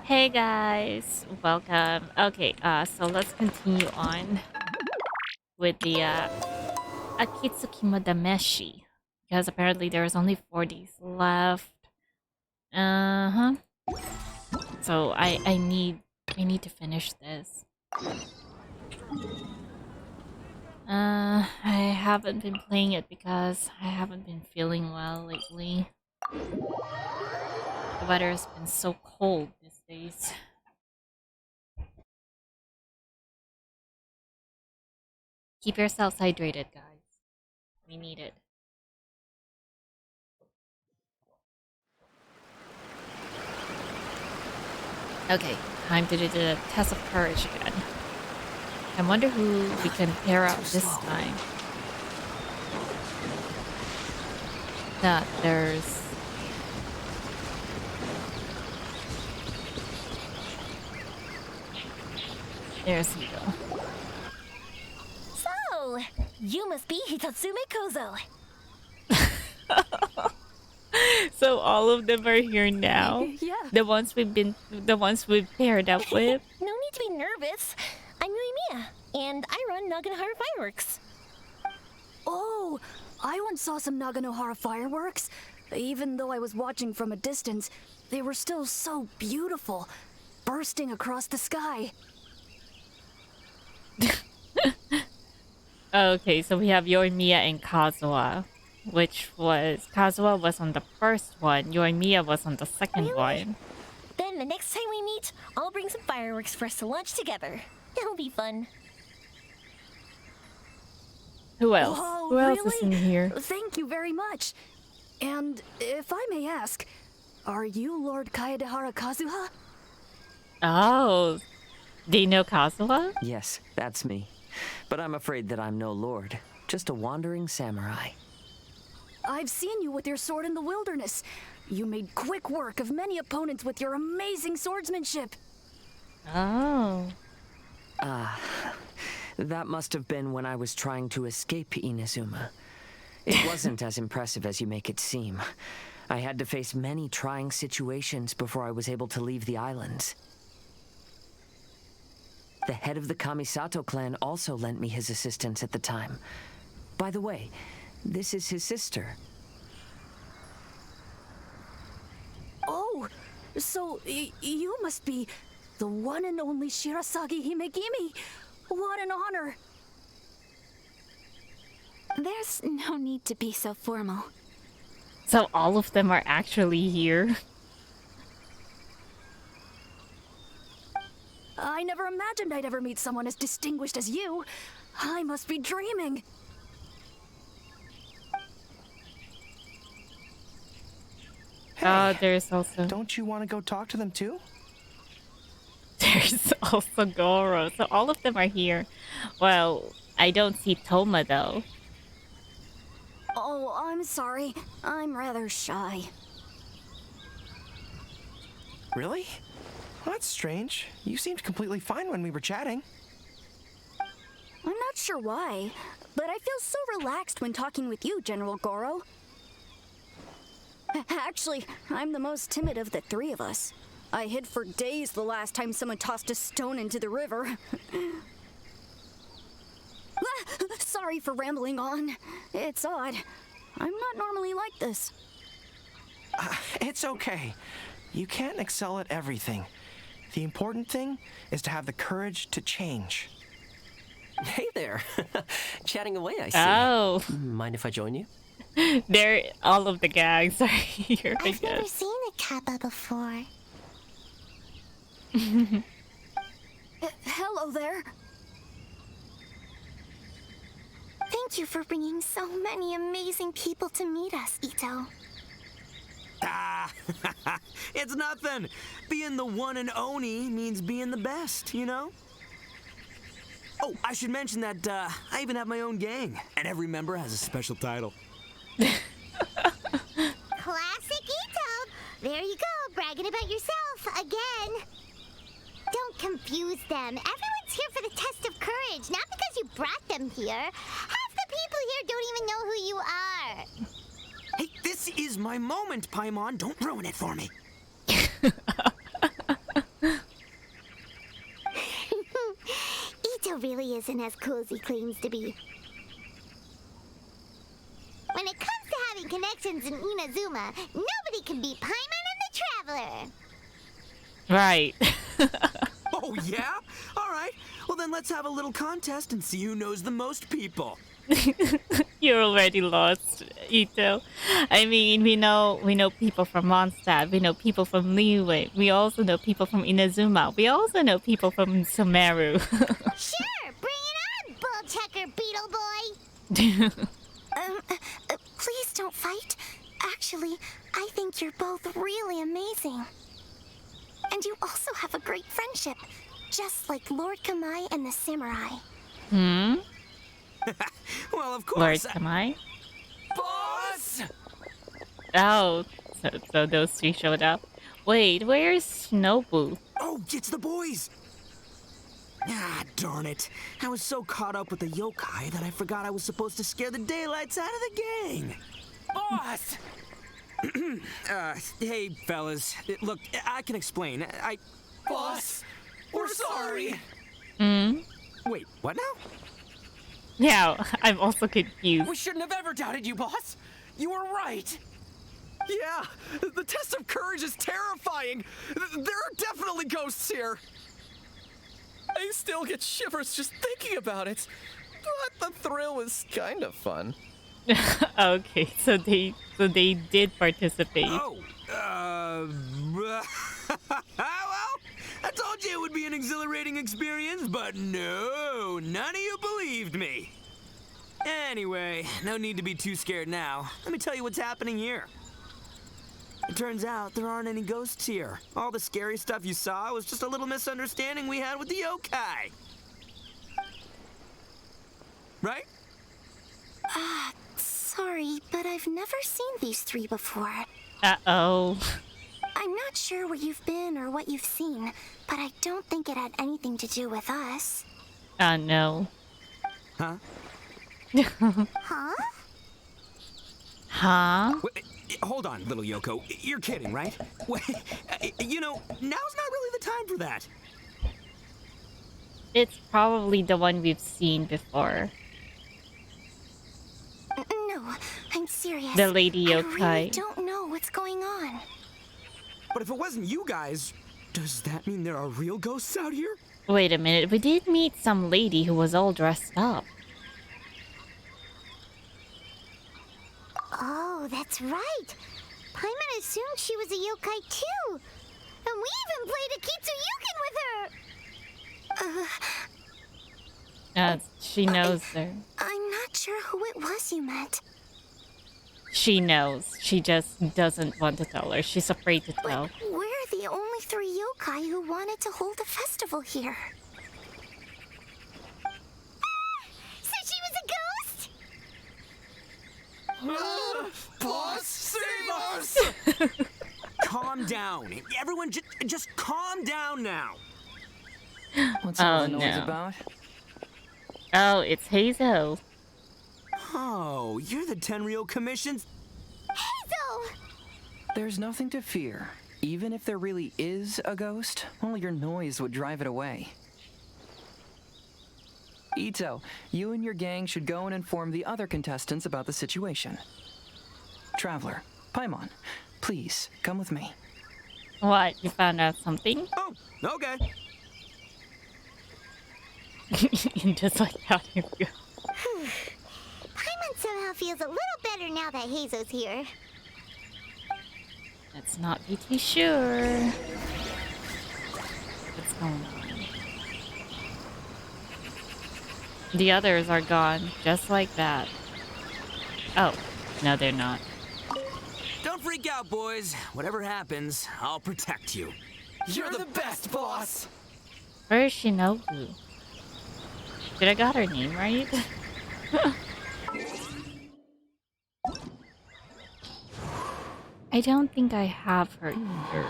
Hey guys, welcome. Okay, so let's continue on with the Akitsu Kimodameshi. Because apparently there's only 4 days left. Uh-huh. So I need to finish this. I haven't been playing it because I haven't been feeling well lately. The weather has been so cold these days. Keep yourselves hydrated, guys. We need it. Okay, time to do the test of courage again. I wonder who we can pair up this time. That there's... There's Hito. So, you must be Hitatsume Kozo. So all of them are here now? Yeah. The ones we've paired up with? No need to be nervous. I'm Yuimiya, and I run Naganohara Fireworks. Oh, I once saw some Naganohara fireworks. Even though I was watching from a distance, they were still so beautiful, bursting across the sky. Okay, so we have Yoimiya and Kazuha. Kazuha was on the first one, Yoimiya was on the second one. Then the next time we meet, I'll bring some fireworks for us to launch together. It'll be fun. Who else? Oh, Who else is really? in here? Thank you very much. And if I may ask, are you Lord Kaedehara Kazuha? Oh, do you know Kazuha? Yes, that's me. But I'm afraid that I'm no lord, just a wandering samurai. I've seen you with your sword in the wilderness. You made quick work of many opponents with your amazing swordsmanship. Oh. That must have been when I was trying to escape Inazuma. It wasn't as impressive as you make it seem. I had to face many trying situations before I was able to leave the islands. The head of the Kamisato clan also lent me his assistance at the time. By the way, this is his sister. Oh, so you must be the one and only Shirasagi Himegimi. What an honor. There's no need to be so formal. So all of them are actually here? I never imagined I'd ever meet someone as distinguished as you. I must be dreaming. Oh, there's also... Don't you want to go talk to them too? There's also Goro. So all of them are here. Well, I don't see Toma though. Oh, I'm sorry. I'm rather shy. Really? Well, that's strange. You seemed completely fine when we were chatting. I'm not sure why, but I feel so relaxed when talking with you, General Goro. Actually, I'm the most timid of the three of us. I hid for days the last time someone tossed a stone into the river. Sorry for rambling on. It's odd. I'm not normally like this. It's okay. You can't excel at everything. The important thing is to have the courage to change. Hey there. Chatting away, I see. Oh. Mind if I join you? All of the gags are here, I I've never guess. seen a kappa before. Hello there. Thank you for bringing so many amazing people to meet us, Ito. Ah, it's nothing. Being the one and only means being the best, you know? Oh, I should mention that I even have my own gang, and every member has a special title. Classic Ito! There you go, bragging about yourself again. Don't confuse them. Everyone's here for the test of courage, not because you brought them here. Half the people here don't even know who you are. Hey, this is my moment, Paimon. Don't ruin it for me. Ito really isn't as cool as he claims to be. When it comes to having connections in Inazuma, nobody can beat Paimon and the Traveler. Right. Oh, yeah? All right. Well, then let's have a little contest and see who knows the most people. You're already lost, Ito. I mean, we know people from Mondstadt. We know people from Liyue. We also know people from Inazuma. We also know people from Sumeru. Sure, bring it on, bull checker beetle boy. Please don't fight. Actually, I think you're both really amazing. And you also have a great friendship, just like Lord Kamai and the samurai. Hmm? Well, of Lord, course. am I? Boss! Oh, so those three showed up. Wait, where's Shinobu? Oh, it's the boys! Ah, darn it. I was so caught up with the yokai that I forgot I was supposed to scare the daylights out of the gang. Boss! Hey, fellas. Look, I can explain. Boss, we're sorry. Hmm? Wait, what now? Yeah, I'm also confused. We shouldn't have ever doubted you, boss. You were right. Yeah, the test of courage is terrifying. There are definitely ghosts here. I still get shivers just thinking about it. But the thrill was kind of fun. Okay, so they did participate. Oh, well, I told you it would be an exhilarating experience, but no, none of you believed me. Anyway, no need to be too scared now. Let me tell you what's happening here. It turns out there aren't any ghosts here. All the scary stuff you saw was just a little misunderstanding we had with the yokai. Right? Sorry, but I've never seen these three before. Uh-oh. I'm not sure where you've been or what you've seen, but I don't think it had anything to do with us. Oh, no. Huh? Huh? Huh? Wait, hold on, little Yoko. You're kidding, right? Wait, you know, now's not really the time for that. It's probably the one we've seen before. No, I'm serious. The Lady I really Yokai. don't know what's going on. But if it wasn't you guys, does that mean there are real ghosts out here? Wait a minute, we did meet some lady who was all dressed up. Oh, that's right. Paimon assumed she was a yokai too. And we even played Akitsu with her. She knows her. I'm not sure who it was you met. She knows. She just doesn't want to tell her. She's afraid to tell. We're the only three yokai who wanted to hold a festival here. So she was a ghost? Boss, save us! Calm down. Everyone just calm down now. What's all Oh, the noise no. about? Oh, it's Hazel. Oh, you're the Tenryou Commission's... Hazel! There's nothing to fear. Even if there really is a ghost, only your noise would drive it away. Ito, you and your gang should go and inform the other contestants about the situation. Traveler, Paimon, please, come with me. What? You found out something? Oh, okay. Just like how you go. Paimon somehow feels a little better now that Hazel's here. Let's not be too sure. What's going on? The others are gone, just like that. Oh, no, they're not. Don't freak out, boys. Whatever happens, I'll protect you. You're the best, boss! Where's Shinobu? Did I got her name right? I don't think I have her either.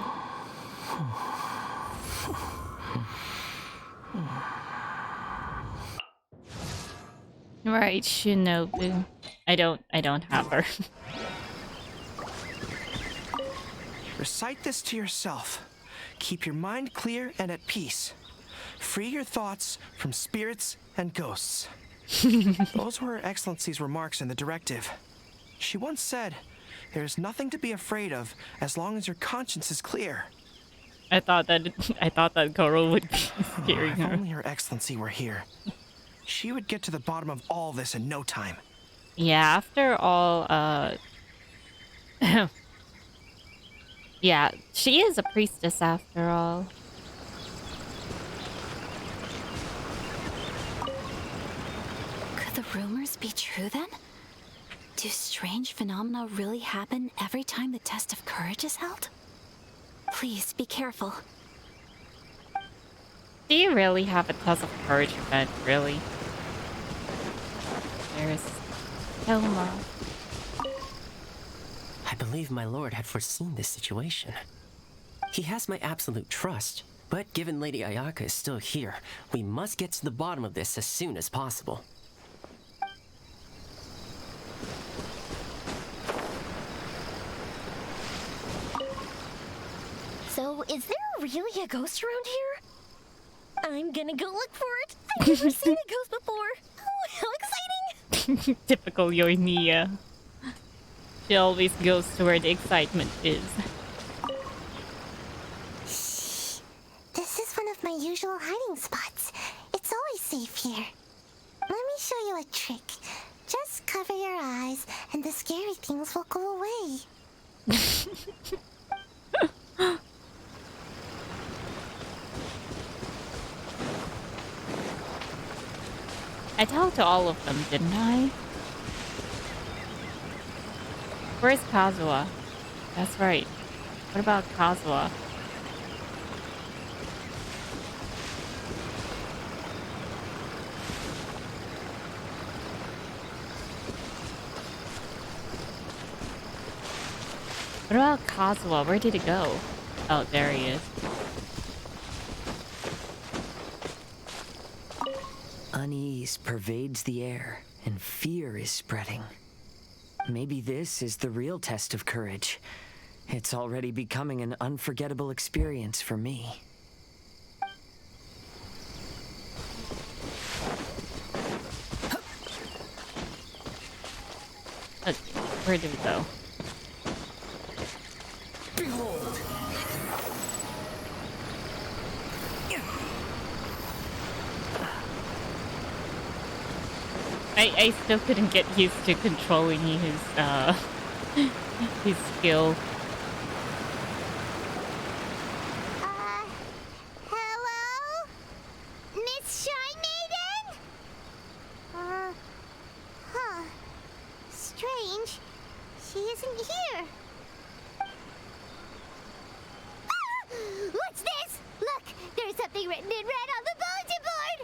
Right, Shinobu. I don't have her. Recite this to yourself. Keep your mind clear and at peace. Free your thoughts from spirits and ghosts. Those were Her Excellency's remarks in the directive. She once said, there is nothing to be afraid of as long as your conscience is clear. I thought that Goro would be scaring If her. only Her Excellency were here. She would get to the bottom of all this in no time. Yeah, after all, yeah, she is a priestess after all. Could the rumors be true then? Do strange phenomena really happen every time the test of courage is held? Please be careful. Do you really have a test of courage event, really? There's Helma. I believe my lord had foreseen this situation. He has my absolute trust, but given Lady Ayaka is still here, we must get to the bottom of this as soon as possible. So, is there really a ghost around here? I'm gonna go look for it. I've never seen a ghost before. Oh, how exciting! Typical Yoimiya. She always goes to where the excitement is. This is one of my usual hiding spots. It's always safe here. Let me show you a trick. Just cover your eyes, and the scary things will go away. I talked to all of them, didn't I? Where's Kazuha? That's right. What about Kazuha? What about Kazuha? Where did he go? Oh, there he is. Unease pervades the air, and fear is spreading. Maybe this is the real test of courage. It's already becoming an unforgettable experience for me. Okay, where did we go? I still couldn't get used to controlling his skill. Hello? Miss Shy Maiden? Huh. Strange. She isn't here. Ah! What's this? Look, there's something written in red on the bulletin board!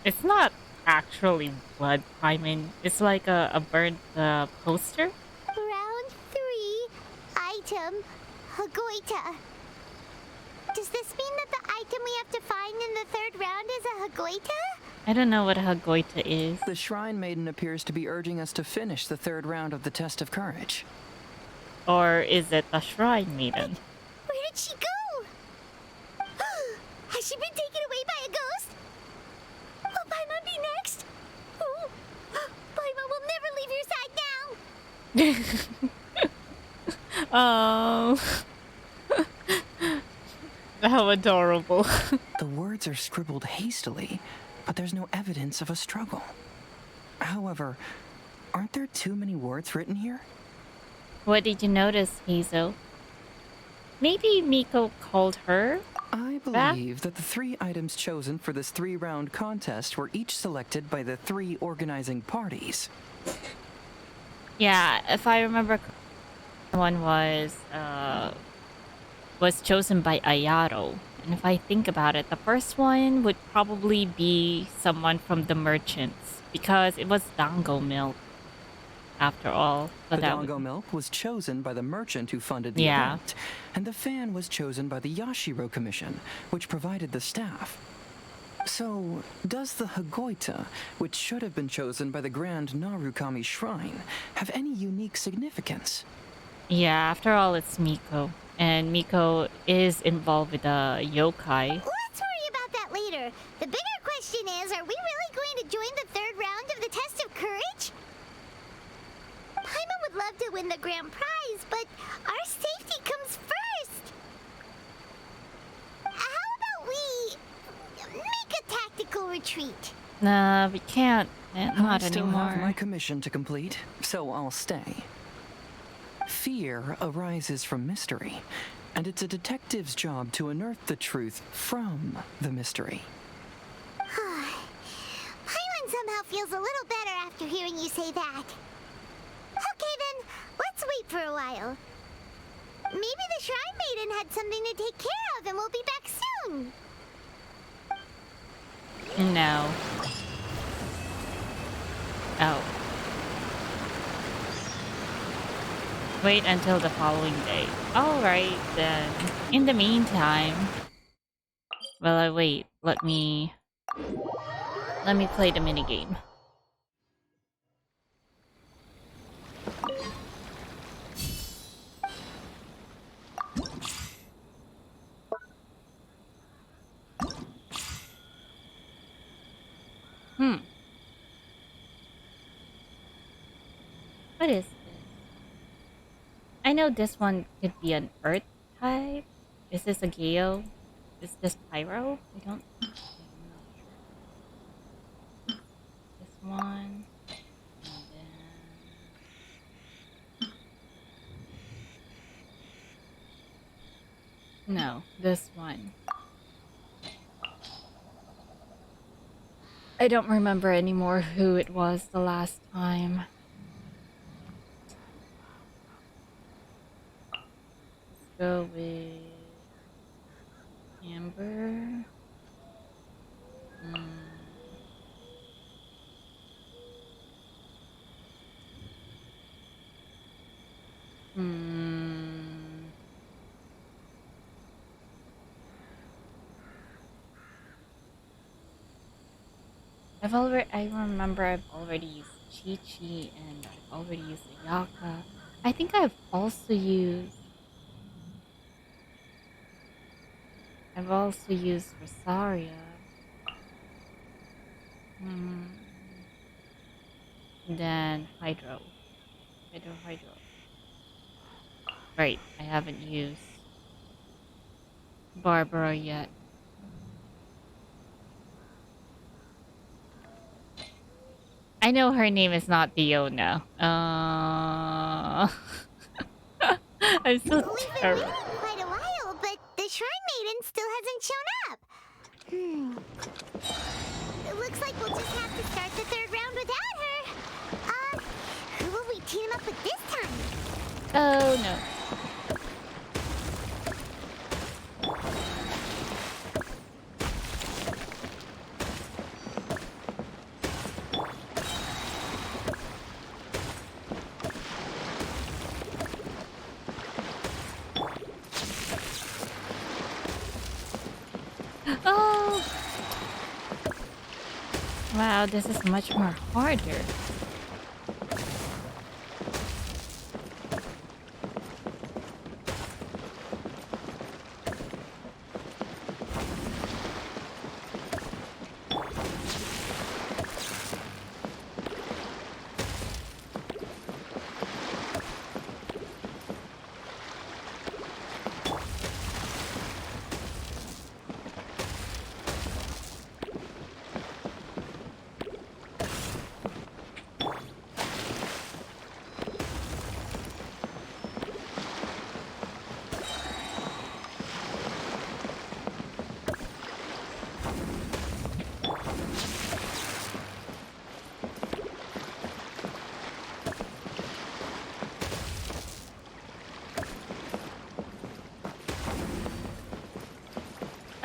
It's not actually blood, Paimon. It's like a burnt poster. Round 3, item, Hagoita. Does this mean that the item we have to find in the 3rd round is a Hagoita? I don't know what a Hagoita is. The Shrine Maiden appears to be urging us to finish the 3rd round of the Test of Courage. Or is it the Shrine Maiden? Where did she go? Has she been taken away by a ghost? Will Paimon be next? Oh, Paimon will never leave your side now. Oh. How adorable. The words are scribbled hastily, but there's no evidence of a struggle. However, aren't there too many words written here? What did you notice, Hazel? Maybe Miko called her? I believe that the 3 items chosen for this 3-round contest were each selected by the 3 organizing parties. Yeah, if I remember, one was chosen by Ayato. And if I think about it, the first one would probably be someone from the merchants, because it was Dango milk, after all. So The that Dango milk was chosen by the merchant who funded the event, and the fan was chosen by the Yashiro Commission, which provided the staff. So, does the Hagoita, which should have been chosen by the Grand Narukami Shrine, have any unique significance? Yeah, after all, it's Miko. and Miko is involved with a yokai. Let's worry about that later. The bigger question is, are we really going to join the third round of the test of courage? Paimon would love to win the grand prize, but our safety comes first. How about we make a tactical retreat? Nah, we can't. Not I still anymore. have my commission to complete, so I'll stay. Fear arises from mystery, and it's a detective's job to unearth the truth from the mystery. Paimon somehow feels a little better after hearing you say that. Okay then, let's wait for a while. Maybe the Shrine Maiden had something to take care of and we'll be back soon. No. Oh. Wait until the following day. Alright then. In the meantime... Well, I wait. Let me play the minigame. What is this? I know this one could be an earth type. Is this a Geo? Is this Pyro? I don't know. This one. And then... No, this one. I don't remember anymore who it was the last time. Let's go with Amber. I remember I've already used Chi-Chi and I've already used Ayaka. I think I've also used Rosaria. Then Hydro. Right, I haven't used Barbara yet. I know her name is not Fiona. I'm so terrible. We've been waiting quite a while, but the Shrine Maiden still hasn't shown up. It looks like we'll just have to start the third round without her. Who will we team up with this time? Oh no. Oh! Wow, this is much more harder.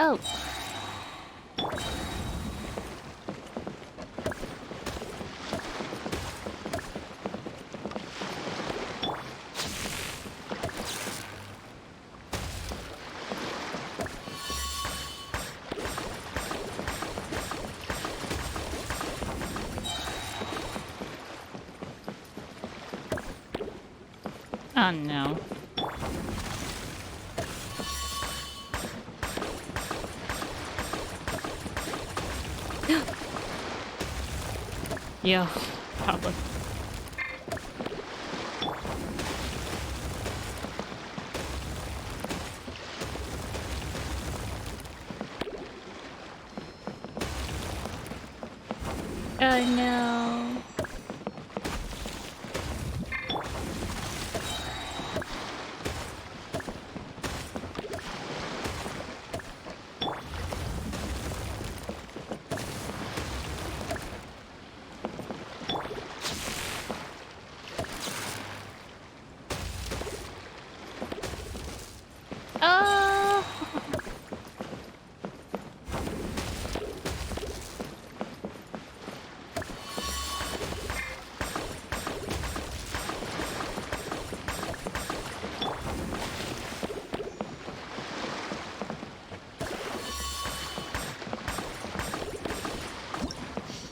Oh. Oh no. Yeah, probably. Oh no. Oh.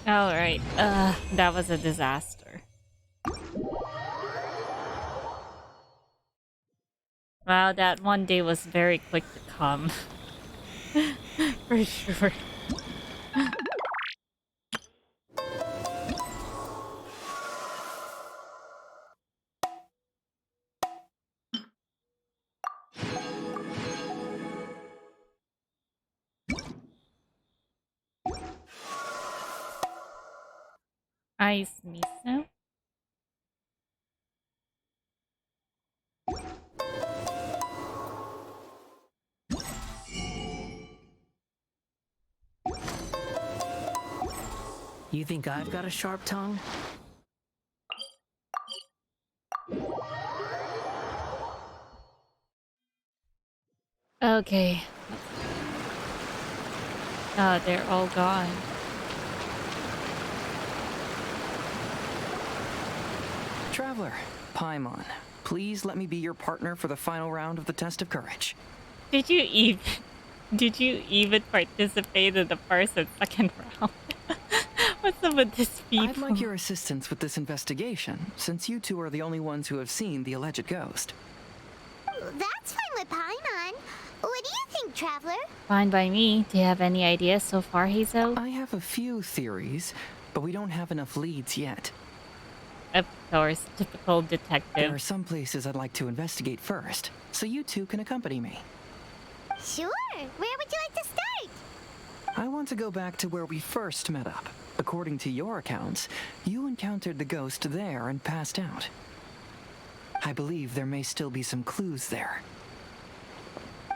All right. That was a disaster. Wow, that one day was very quick to come. For sure. Ice miso. You think I've got a sharp tongue? Okay. Oh, they're all gone. Traveler, Paimon, please let me be your partner for the final round of the test of courage. Did you even participate in the first and second round? What's up with this people? I'd like your assistance with this investigation, since you two are the only ones who have seen the alleged ghost. That's fine with Paimon. What do you think, Traveler? Fine by me. Do you have any ideas so far, Hazel? I have a few theories, but we don't have enough leads yet. Of course, typical There detective. are some places I'd like to investigate first, so you two can accompany me. Sure. Where would you like to start? I want to go back to where we first met up. According to your accounts, you encountered the ghost there and passed out. I believe there may still be some clues there. Do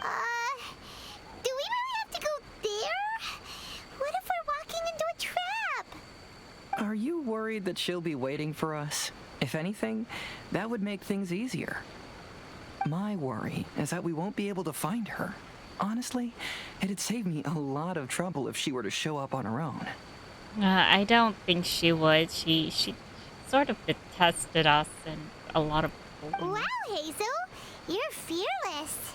we really have to go there? What if we're walking into a trap? Are you worried that she'll be waiting for us? If anything, that would make things easier. My worry is that we won't be able to find her. Honestly, it'd save me a lot of trouble if she were to show up on her own. I don't think she would. She sort of detested us and a lot of people. Wow, Hazel. You're fearless.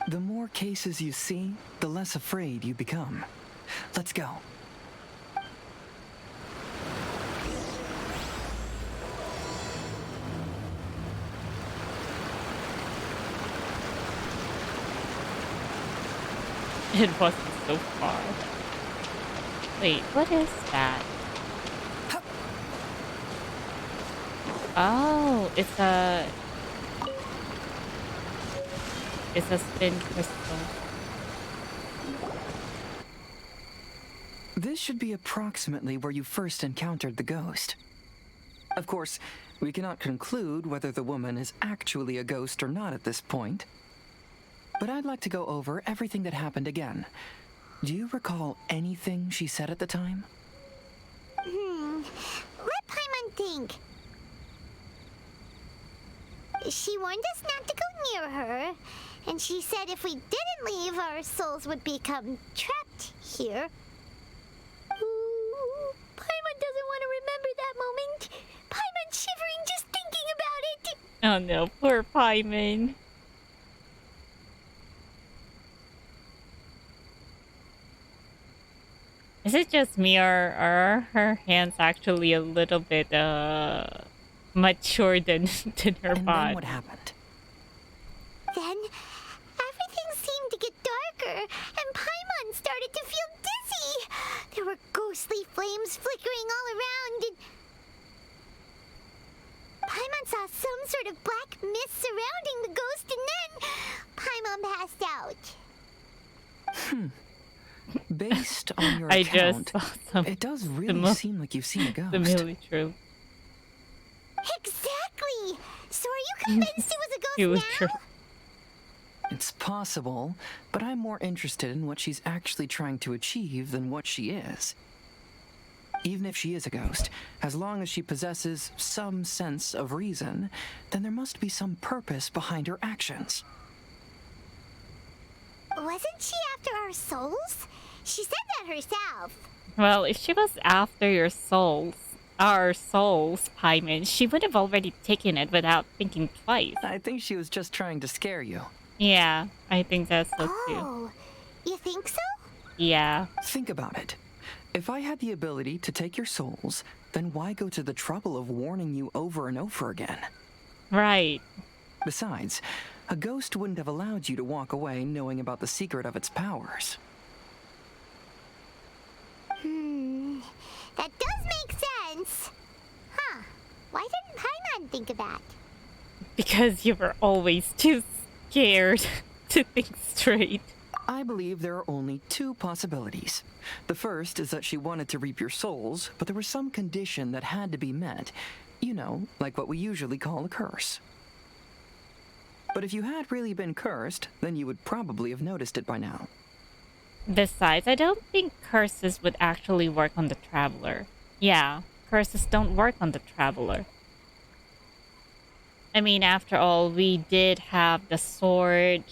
The more cases you see, the less afraid you become. Let's go. It wasn't so far. Wait, what is that? Oh, it's a spin crystal. This should be approximately where you first encountered the ghost. Of course, we cannot conclude whether the woman is actually a ghost or not at this point. But I'd like to go over everything that happened again. Do you recall anything she said at the time? Let Paimon think. She warned us not to go near her, and she said if we didn't leave, our souls would become trapped here. Ooh, Paimon doesn't want to remember that moment. Paimon's shivering just thinking about it. Oh no, poor Paimon. Is it just me, or are her hands actually a little bit mature than her And body? then what happened? Then everything seemed to get darker, and Paimon started to feel dizzy. There were ghostly flames flickering all around, and Paimon saw some sort of black mist surrounding the ghost, and then Paimon passed out. Based on your I just account, saw some it does really seem like you've seen a ghost. really true. Exactly! So are you convinced it was a ghost It was now? true. It's possible, but I'm more interested in what she's actually trying to achieve than what she is. Even if she is a ghost, as long as she possesses some sense of reason, then there must be some purpose behind her actions. Wasn't she after our souls? She said that herself. Well, if she was after our souls, Paimon, she would have already taken it without thinking twice. I think she was just trying to scare you. Yeah, I think that's so too. Oh, you think so? Yeah. Think about it. If I had the ability to take your souls, then why go to the trouble of warning you over and over again? Right. Besides, a ghost wouldn't have allowed you to walk away knowing about the secret of its powers. That does make sense. Huh. Why didn't Paimon think of that? Because you were always too scared to think straight. I believe there are only two possibilities. The first is that she wanted to reap your souls, but there was some condition that had to be met. You know, like what we usually call a curse. But if you had really been cursed, then you would probably have noticed it by now. Besides, I don't think curses would actually work on the traveler. Yeah, curses don't work on the traveler. I mean, after all, we did have the sword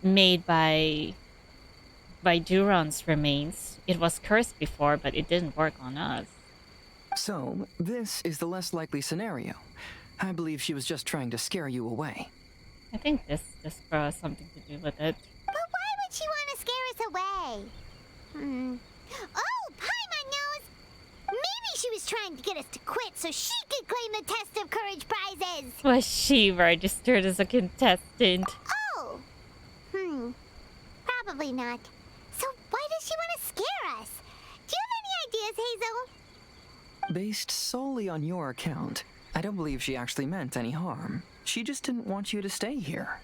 made by Duron's remains. It was cursed before, but it didn't work on us. So, this is the less likely scenario. I believe she was just trying to scare you away. I think this has something to do with it. But why would she want to scare us away? Oh, Paimon knows! Maybe she was trying to get us to quit so she could claim the Test of Courage prizes! Was she registered as a contestant? Oh! Probably not. So why does she want to scare us? Do you have any ideas, Hazel? Based solely on your account, I don't believe she actually meant any harm. She just didn't want you to stay here.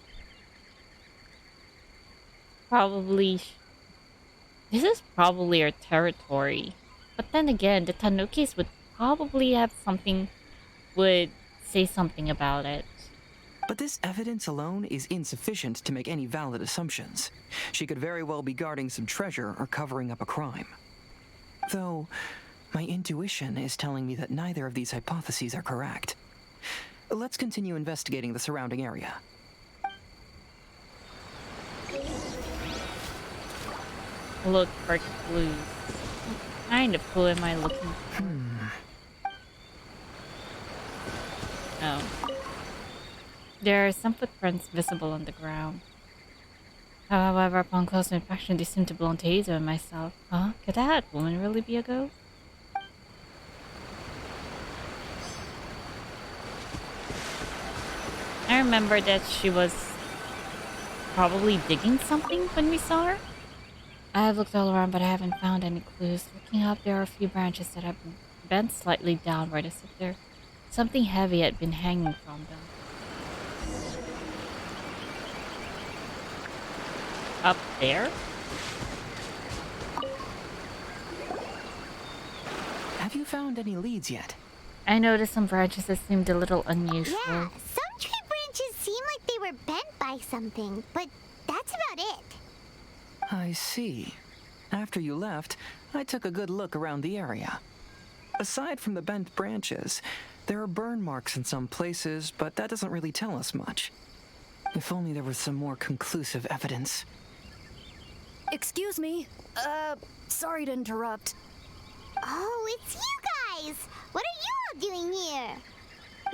Probably. This is probably her territory. But then again, the Tanukis would probably have would say something about it. But this evidence alone is insufficient to make any valid assumptions. She could very well be guarding some treasure or covering up a crime. Though, my intuition is telling me that neither of these hypotheses are correct. Let's continue investigating the surrounding area. Look for clues. What kind of clue am I looking for? Oh. There are some footprints visible on the ground. However, upon closer inspection, they seem to belong to Hazel and myself. Huh? Could that woman really be a ghost? I remember that she was probably digging something when we saw her. I have looked all around, but I haven't found any clues. Looking up, there are a few branches that have been bent slightly downward as if there something heavy had been hanging from them. Up there? Have you found any leads yet? I noticed some branches that seemed a little unusual. Yeah, some tree branches seem like they were bent by something, but that's about it. I see. After you left, I took a good look around the area. Aside from the bent branches, there are burn marks in some places, but that doesn't really tell us much. If only there was some more conclusive evidence. Excuse me. Sorry to interrupt. Oh, it's you guys! What are you all doing here?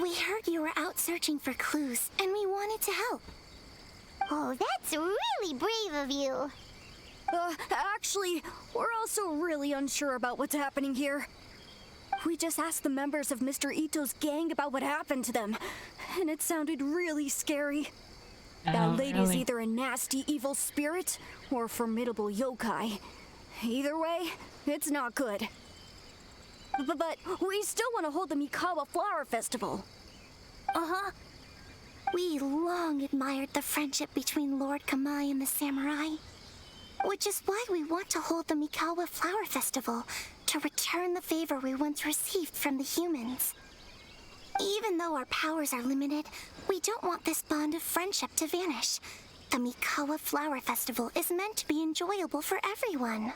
We heard you were out searching for clues, and we wanted to help. Oh, that's really brave of you. Actually, we're also really unsure about what's happening here. We just asked the members of Mr. Ito's gang about what happened to them, and it sounded really scary. That lady's really? either a nasty evil spirit or a formidable yokai. Either way, it's not good. But we still want to hold the Mikawa Flower Festival. Uh-huh. We long admired the friendship between Lord Kamai and the samurai, which is why we want to hold the Mikawa Flower Festival to return the favor we once received from the humans. Even though our powers are limited, we don't want this bond of friendship to vanish. The Mikawa Flower Festival is meant to be enjoyable for everyone.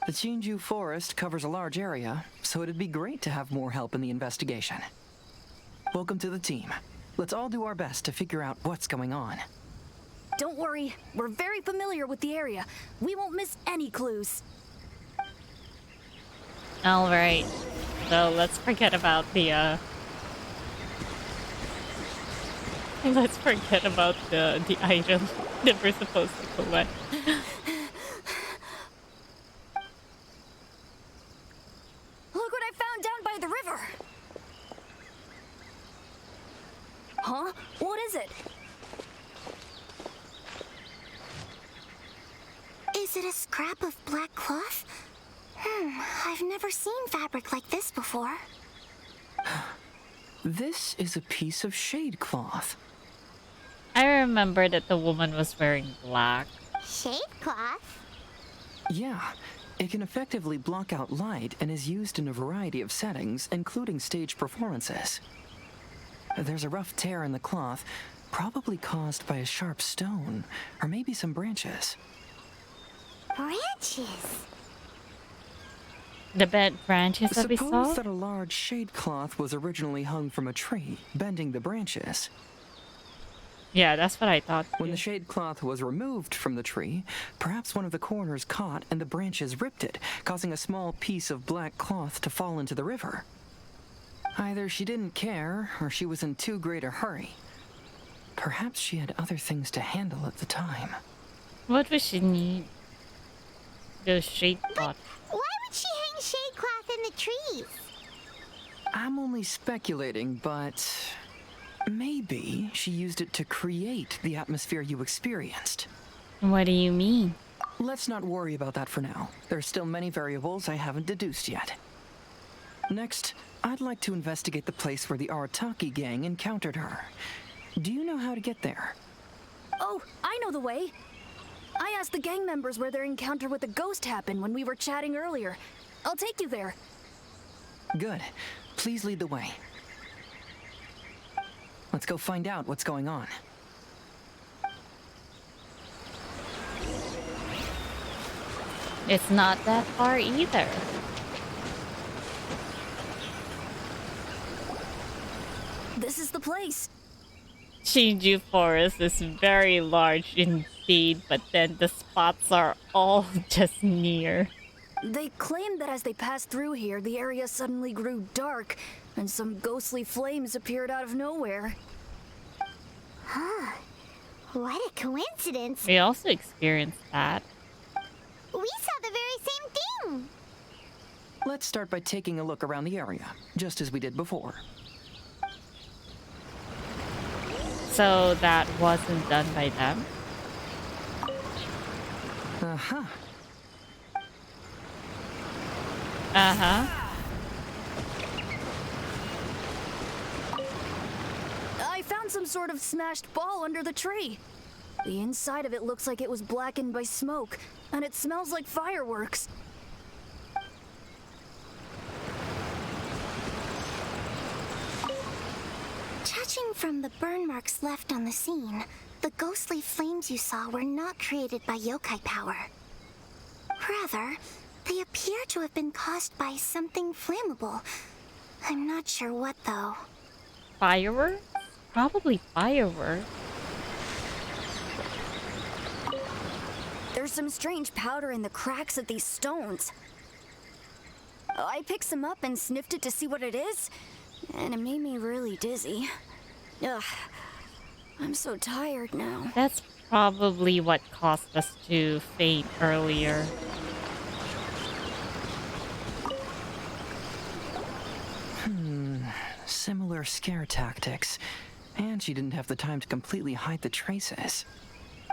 The Chinju Forest covers a large area, so it'd be great to have more help in the investigation. Welcome to the team. Let's all do our best to figure out what's going on. Don't worry, we're very familiar with the area. We won't miss any clues. Alright. So let's forget about the let's forget about the item that we're supposed to collect. Look what I found down by the river! Huh? What is it? Is it a scrap of black cloth? I've never seen fabric like this before. This is a piece of shade cloth. I remember that the woman was wearing black. Shade cloth? Yeah, it can effectively block out light and is used in a variety of settings, including stage performances. There's a rough tear in the cloth, probably caused by a sharp stone, or maybe some branches. Branches? The bent branches that we Suppose saw? that a large shade cloth was originally hung from a tree, bending the branches. Yeah, that's what I thought. When the shade cloth was removed from the tree, perhaps one of the corners caught and the branches ripped it, causing a small piece of black cloth to fall into the river. Either she didn't care, or she was in too great a hurry. Perhaps she had other things to handle at the time. What would she need? The shade pot. Why would she hang shade cloth in the trees? I'm only speculating, but maybe she used it to create the atmosphere you experienced. What do you mean? Let's not worry about that for now. There's still many variables I haven't deduced yet. Next, I'd like to investigate the place where the Arataki gang encountered her. Do you know how to get there? Oh, I know the way. I asked the gang members where their encounter with the ghost happened when we were chatting earlier. I'll take you there. Good. Please lead the way. Let's go find out what's going on. It's not that far either. This is the place. Shinju Forest is very large indeed, but then the spots are all just near. They claimed that as they passed through here, the area suddenly grew dark, and some ghostly flames appeared out of nowhere. Huh. What a coincidence. We also experienced that. We saw the very same thing. Let's start by taking a look around the area, just as we did before. So that wasn't done by them? Uh-huh. Uh-huh. I found some sort of smashed ball under the tree. The inside of it looks like it was blackened by smoke, and it smells like fireworks. Judging from the burn marks left on the scene, the ghostly flames you saw were not created by yokai power. Rather, they appear to have been caused by something flammable. I'm not sure what, though. Fireworks? Probably fireworks. There's some strange powder in the cracks of these stones. I picked some up and sniffed it to see what it is, and it made me really dizzy. Ugh, I'm so tired now. That's probably what caused us to faint earlier. Similar scare tactics. And she didn't have the time to completely hide the traces.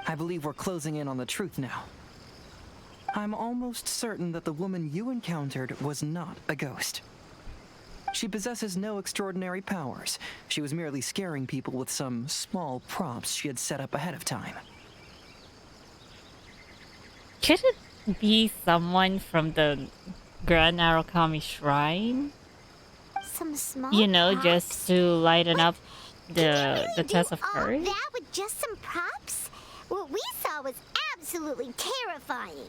I believe we're closing in on the truth now. I'm almost certain that the woman you encountered was not a ghost. She possesses no extraordinary powers. She was merely scaring people with some small props she had set up ahead of time. Could it be someone from the Grand Narukami Shrine? Some small You know, props? just to lighten up Can the you really test do of all courage? that with just some props? What we saw was absolutely terrifying.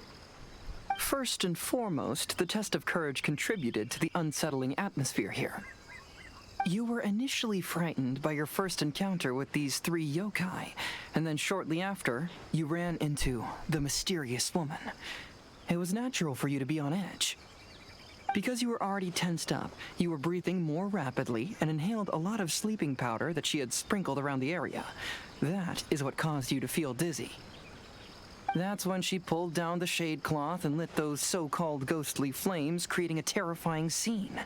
First and foremost, the test of courage contributed to the unsettling atmosphere here. You were initially frightened by your first encounter with these 3 yokai, and then shortly after, you ran into the mysterious woman. It was natural for you to be on edge. Because you were already tensed up, you were breathing more rapidly and inhaled a lot of sleeping powder that she had sprinkled around the area. That is what caused you to feel dizzy. That's when she pulled down the shade cloth and lit those so-called ghostly flames, creating a terrifying scene.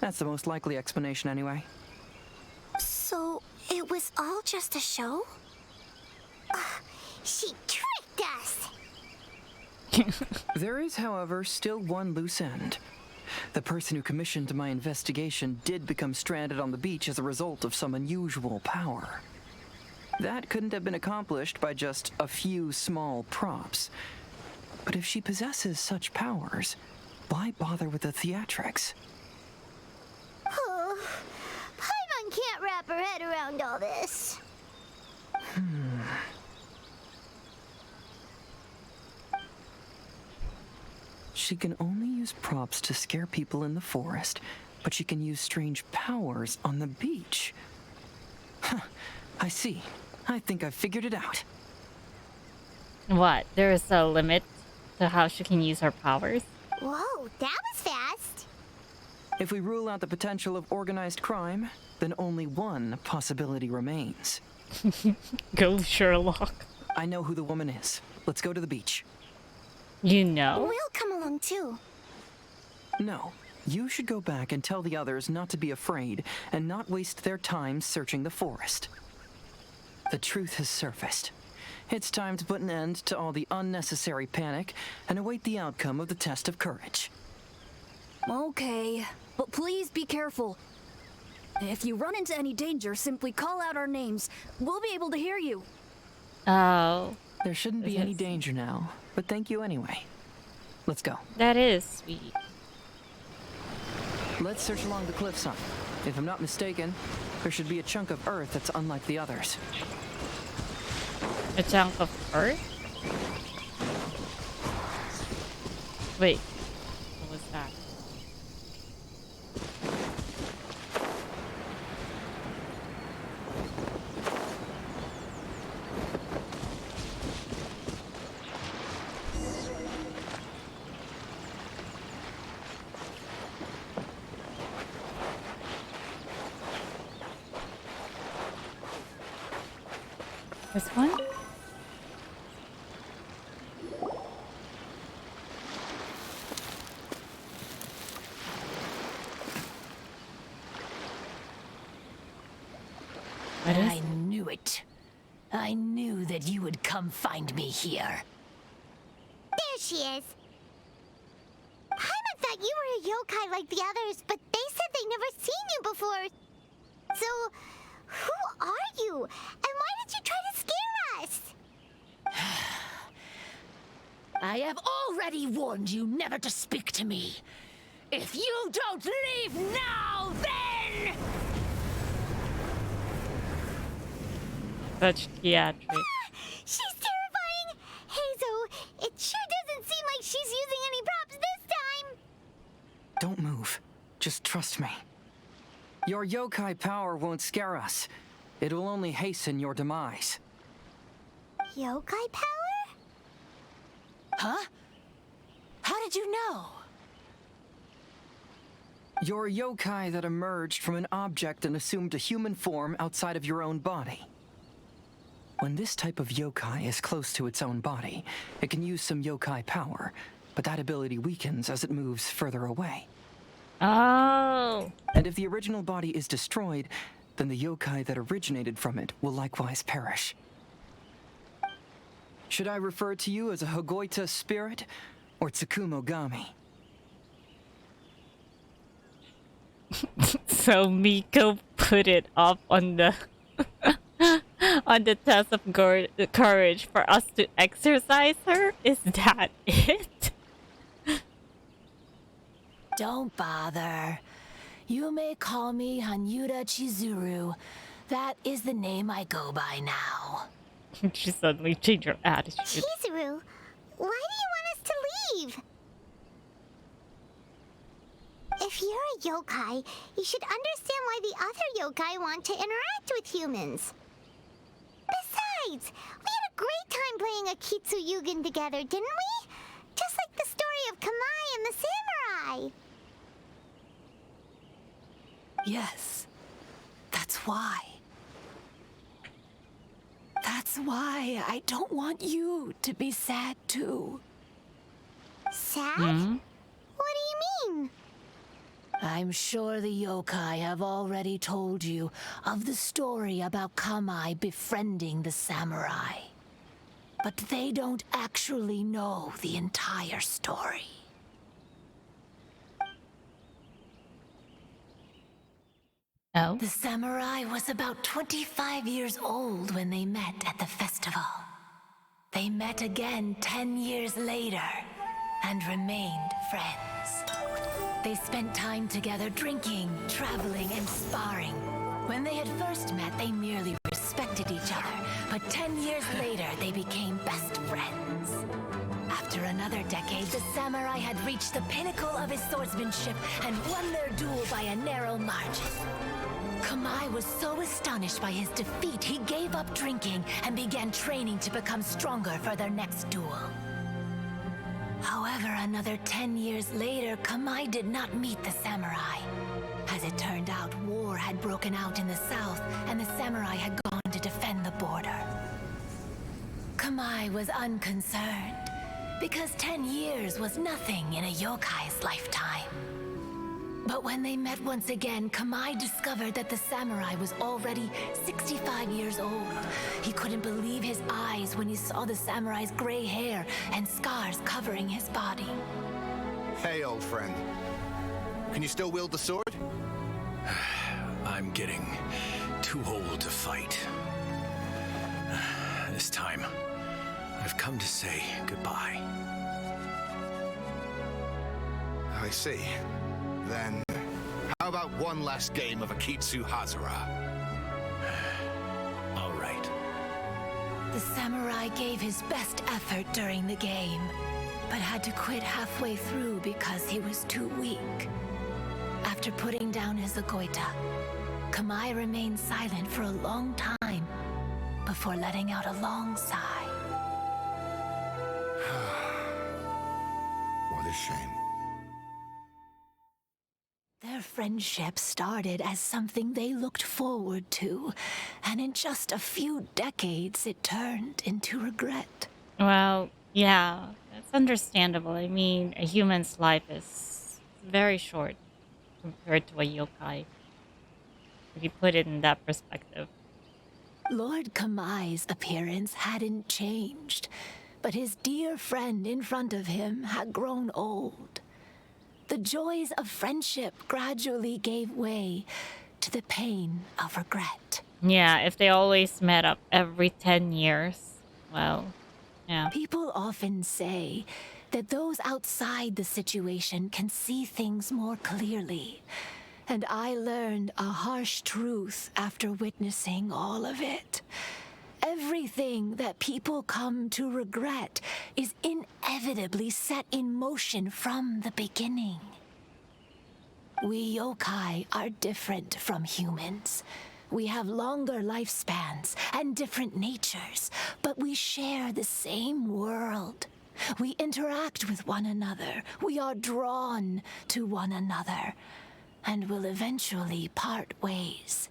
That's the most likely explanation anyway. So, it was all just a show? She tricked us! There is, however, still one loose end. The person who commissioned my investigation did become stranded on the beach as a result of some unusual power. That couldn't have been accomplished by just a few small props. But if she possesses such powers, why bother with the theatrics? Oh, Paimon can't wrap her head around all this. She can only use props to scare people in the forest, but she can use strange powers on the beach. Huh, I see. I think I've figured it out. What? There is a limit to how she can use her powers? Whoa, that was fast. If we rule out the potential of organized crime, then only one possibility remains. Go, Sherlock. I know who the woman is. Let's go to the beach. You know? We'll come along too. No, you should go back and tell the others not to be afraid and not waste their time searching the forest. The truth has surfaced. It's time to put an end to all the unnecessary panic and await the outcome of the test of courage. Okay, but please be careful. If you run into any danger, simply call out our names. We'll be able to hear you. Oh, There shouldn't be any danger now, but thank you anyway. Let's go. that is sweet. Let's search along the cliffside. If I'm not mistaken, there should be a chunk of earth that's unlike the others. A chunk of earth? Wait, what was that? This one? What is? I knew it. I knew that you would come find me here. There she is. Paimon thought you were a yokai like the others, but they said they never seen you before. So, who are you? And why did you try to scare us? I have already warned you never to speak to me. If you don't leave now, then... Such theatric. She's terrifying! Hazel, it sure doesn't seem like she's using any props this time! Don't move. Just trust me. Your yokai power won't scare us. It will only hasten your demise. Yokai power? Huh? How did you know? Your yokai that emerged from an object and assumed a human form outside of your own body. When this type of yokai is close to its own body, it can use some yokai power, but that ability weakens as it moves further away. Oh. And if the original body is destroyed, then the yokai that originated from it will likewise perish. Should I refer to you as a Hagoita spirit or Tsukumogami? So Miko put it up on the on the test of courage for us to exercise her? Is that it? Don't bother. You may call me Hanyuda Chizuru. That is the name I go by now. She suddenly changed her attitude. Chizuru, why do you want us to leave? If you're a yokai, you should understand why the other yokai want to interact with humans. Besides, we had a great time playing Akitsu Yugen together, didn't we? Just like the story of Kamai and the samurai. Yes, that's why. That's why I don't want you to be sad too. Sad? Hmm? What do you mean? I'm sure the yokai have already told you of the story about Kamai befriending the samurai. But they don't actually know the entire story. Oh? The samurai was about 25 years old when they met at the festival. They met again 10 years later and remained friends. They spent time together drinking, traveling, and sparring. When they had first met, they merely respected each other, but 10 years later, they became best friends. After another decade, the samurai had reached the pinnacle of his swordsmanship and won their duel by a narrow margin. Kamai was so astonished by his defeat, he gave up drinking and began training to become stronger for their next duel. However, another 10 years later, Kamai did not meet the samurai. As it turned out, war had broken out in the south, and the samurai had gone to defend the border. Kamai was unconcerned, because 10 years was nothing in a yokai's lifetime. But when they met once again, Kamai discovered that the samurai was already 65 years old. He couldn't believe his eyes when he saw the samurai's gray hair and scars covering his body. Hey, old friend. Can you still wield the sword? I'm getting too old to fight. This time, I've come to say goodbye. I see. Then, how about one last game of Akitsu Hazara? All right. The samurai gave his best effort during the game, but had to quit halfway through because he was too weak. After putting down his agoita, Kamai remained silent for a long time before letting out a long sigh. What a shame. Their friendship started as something they looked forward to, and in just a few decades it turned into regret. Well, yeah, that's understandable. I mean, a human's life is very short compared to a yokai. If you put it in that perspective. Lord Kamai's appearance hadn't changed, but his dear friend in front of him had grown old. The joys of friendship gradually gave way to the pain of regret. Yeah, if they always met up every 10 years, well, yeah. People often say that those outside the situation can see things more clearly. And I learned a harsh truth after witnessing all of it. Everything that people come to regret is inevitably set in motion from the beginning. We yokai are different from humans. We have longer lifespans and different natures, but we share the same world. We interact with one another. We are drawn to one another, and will eventually part ways.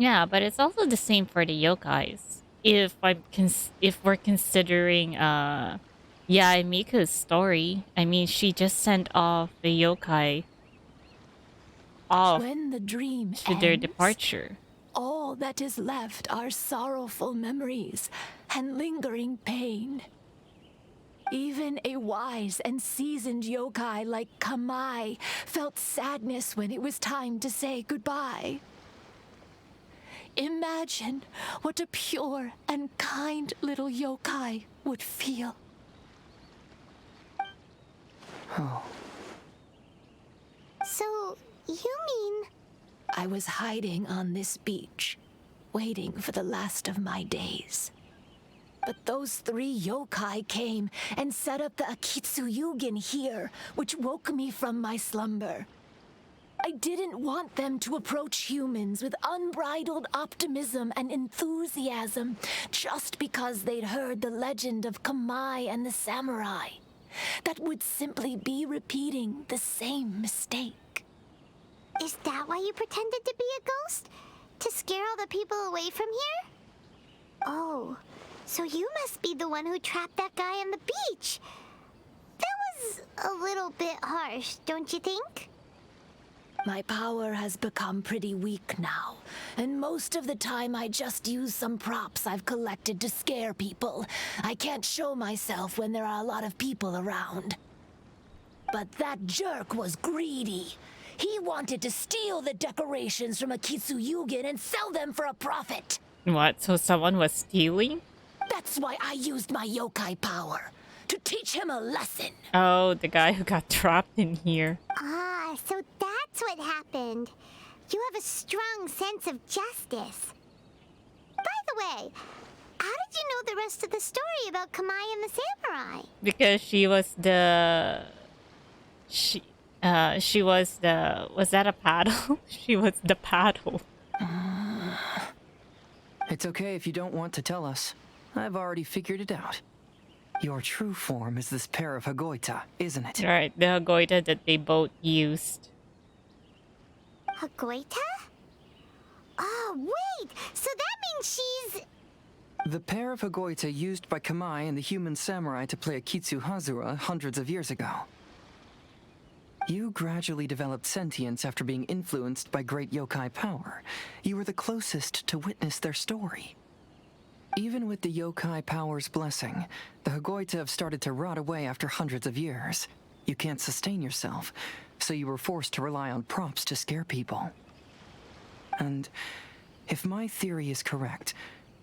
Yeah, but it's also the same for the yokais. If we're considering Miku's story, I mean, she just sent off the yokai off When the dream to their ends, departure. all that is left are sorrowful memories and lingering pain. Even a wise and seasoned yokai like Kamai felt sadness when it was time to say goodbye. Imagine what a pure and kind little yokai would feel. Oh. So, you mean... I was hiding on this beach, waiting for the last of my days. But those 3 yokai came and set up the Akitsu here, which woke me from my slumber. I didn't want them to approach humans with unbridled optimism and enthusiasm just because they'd heard the legend of Kamai and the samurai. That would simply be repeating the same mistake. Is that why you pretended to be a ghost? To scare all the people away from here? Oh, so you must be the one who trapped that guy on the beach. That was a little bit harsh, don't you think? My power has become pretty weak now, and most of the time I just use some props I've collected to scare people. I can't show myself when there are a lot of people around. But that jerk was greedy. He wanted to steal the decorations from Akitsu and sell them for a profit. What? So someone was stealing? That's why I used my yokai power, to teach him a lesson. Oh, the guy who got trapped in here. Ah, so that's what happened. You have a strong sense of justice. By the way, how did you know the rest of the story about Kamai and the samurai? Because she was the... She was the... Was that a paddle? She was the paddle. It's okay if you don't want to tell us. I've already figured it out. Your true form is this pair of Hagoita, isn't it? Right, the Hagoita that they both used. Hagoita? Oh, wait! So that means she's... The pair of Hagoita used by Kamai and the human samurai to play Akitsu Hazura hundreds of years ago. You gradually developed sentience after being influenced by great yokai power. You were the closest to witness their story. Even with the yokai power's blessing, the Hagoita have started to rot away after hundreds of years. You can't sustain yourself, so you were forced to rely on props to scare people. And if my theory is correct,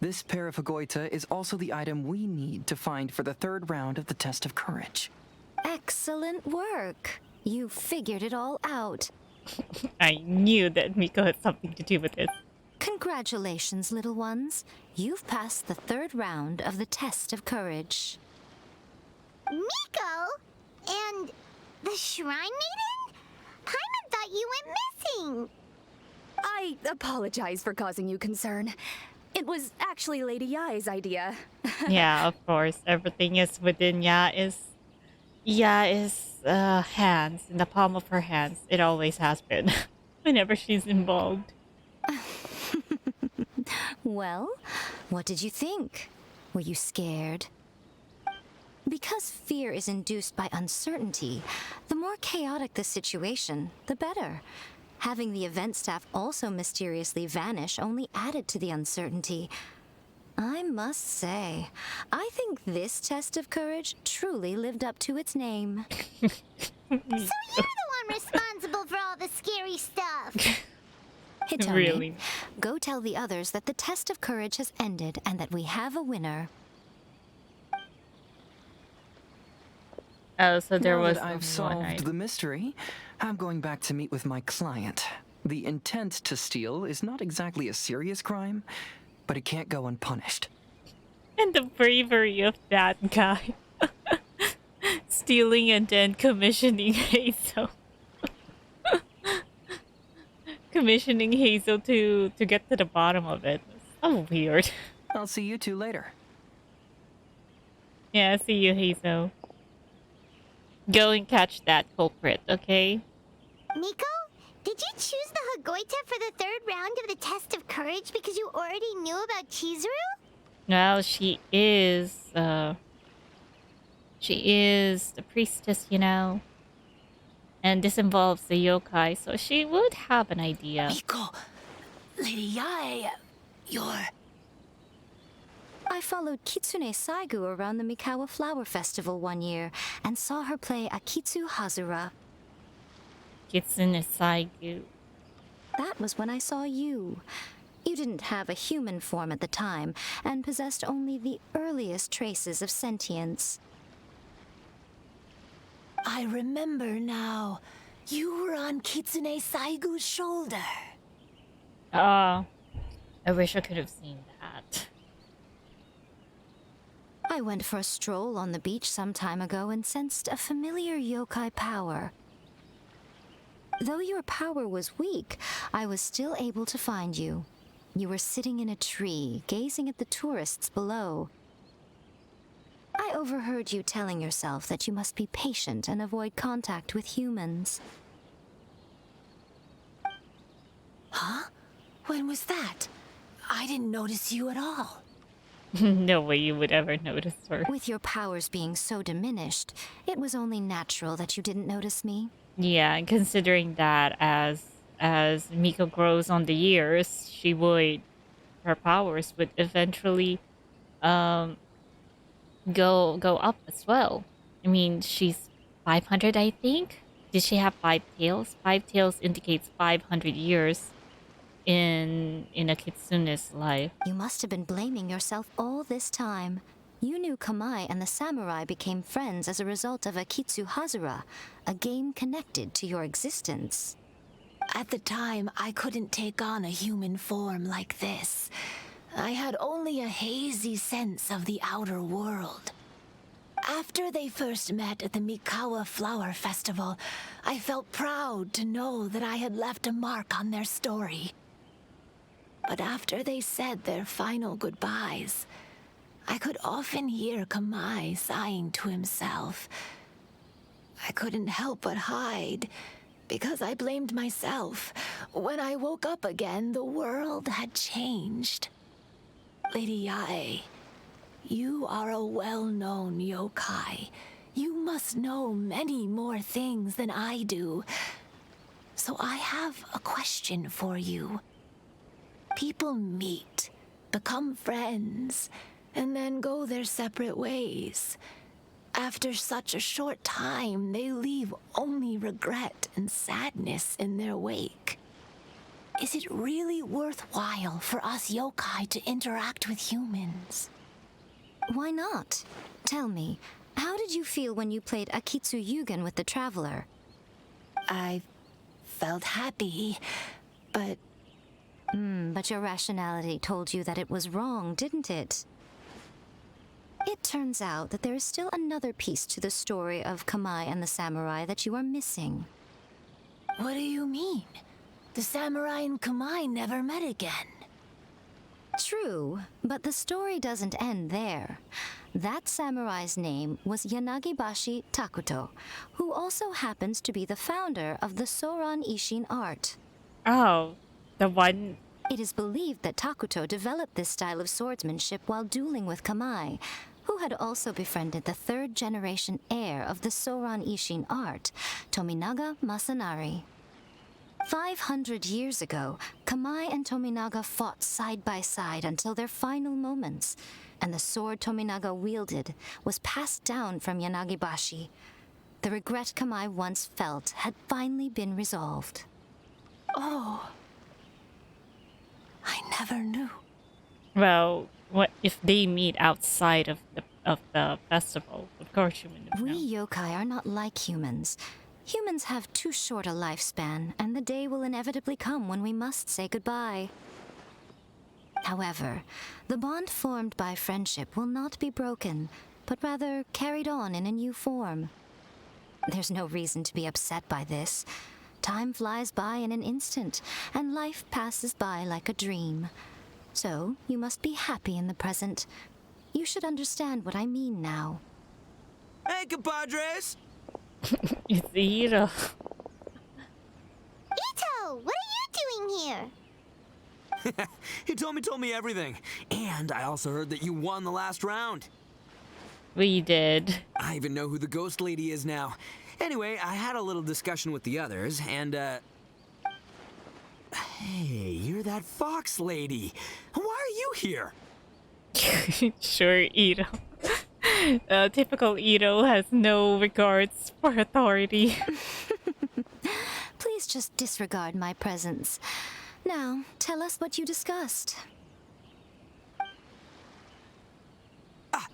this pair of Hagoita is also the item we need to find for the 3rd round of the test of courage. Excellent work. You figured it all out. I knew that Miko had something to do with this. Congratulations, little ones. You've passed the 3rd round of the test of courage. Miko? And the Shrine Maiden? Paimon thought you went missing. I apologize for causing you concern. It was actually Lady Yai's idea. Yeah, of course. Everything is within Yai's hands, in the palm of her hands. It always has been, whenever she's involved. Well, what did you think? Were you scared? Because fear is induced by uncertainty, the more chaotic the situation, the better. Having the event staff also mysteriously vanish only added to the uncertainty. I must say, I think this test of courage truly lived up to its name. So you're the one responsible for all the scary stuff. Hitomi, Really? go tell the others that the test of courage has ended and that we have a winner. Oh, so there Now was that I've only one, right? solved the mystery, I'm going back to meet with my client. The intent to steal is not exactly a serious crime, but it can't go unpunished. And the bravery of that guy. Stealing and then commissioning Hazel. Commissioning Hazel to get to the bottom of it. So weird. I'll see you two later. Yeah, see you, Hazel. Go and catch that culprit, okay? Miko, did you choose the Hagoita for the 3rd round of the test of courage because you already knew about Chizuru? Well, she is the priestess, you know. And this involves the yokai, so she would have an idea. Miko, Lady Yai, you're... I followed Kitsune Saigu around the Mikawa Flower Festival one year and saw her play Akitsu Hazura. Kitsune Saigu. That was when I saw you. You didn't have a human form at the time and possessed only the earliest traces of sentience. I remember now. You were on Kitsune Saigu's shoulder. I wish I could have seen that. I went for a stroll on the beach some time ago and sensed a familiar yokai power. Though your power was weak, I was still able to find you. You were sitting in a tree, gazing at the tourists below. I overheard you telling yourself that you must be patient and avoid contact with humans. Huh? When was that? I didn't notice you at all. No way you would ever notice her. With your powers being so diminished, it was only natural that you didn't notice me. Yeah, and considering that as Miko grows on the years, her powers would eventually go up as well. I mean, she's 500, I think. Did she have 5 tails? 5 tails indicates 500 years in a kitsune's life. You must have been blaming yourself all this time. You knew Kamai and the samurai became friends as a result of Akitsu Hazura, a game connected to your existence. At the time, I couldn't take on a human form like this. I had only a hazy sense of the outer world. After they first met at the Mikawa Flower Festival, I felt proud to know that I had left a mark on their story. But after they said their final goodbyes, I could often hear Kamai sighing to himself. I couldn't help but hide, because I blamed myself. When I woke up again, the world had changed. Lady Yae, you are a well-known yokai. You must know many more things than I do. So I have a question for you. People meet, become friends, and then go their separate ways. After such a short time, they leave only regret and sadness in their wake. Is it really worthwhile for us yokai to interact with humans? Why not? Tell me, how did you feel when you played Akitsu Yugen with the Traveler? I felt happy, but... But your rationality told you that it was wrong, didn't it? It turns out that there is still another piece to the story of Kamai and the samurai that you are missing. What do you mean? The samurai and Kamai never met again. True, but the story doesn't end there. That samurai's name was Yanagibashi Takuto, who also happens to be the founder of the Soran Ishin art. Oh, the one... It is believed that Takuto developed this style of swordsmanship while dueling with Kamai, who had also befriended the third-generation heir of the Soran Ishin art, Tominaga Masanari. 500 years ago, Kamai and Tominaga fought side by side until their final moments, and the sword Tominaga wielded was passed down from Yanagibashi. The regret Kamai once felt had finally been resolved. Oh... I never knew. Well, what if they meet outside of the festival? Of course you wouldn't know. We yokai are not like humans. Humans have too short a lifespan, and the day will inevitably come when we must say goodbye. However, the bond formed by friendship will not be broken, but rather carried on in a new form. There's no reason to be upset by this. Time flies by in an instant, and life passes by like a dream. So, you must be happy in the present. You should understand what I mean now. Hey, compadres! It's Ito. Ito, what are you doing here? Hitomi told me everything. And I also heard that you won the last round. We did. I even know who the ghost lady is now. Anyway, I had a little discussion with the others, and, Hey, you're that fox lady. Why are you here? Sure, Ito. Typical Ito has no regards for authority. Please just disregard my presence. Now, tell us what you discussed.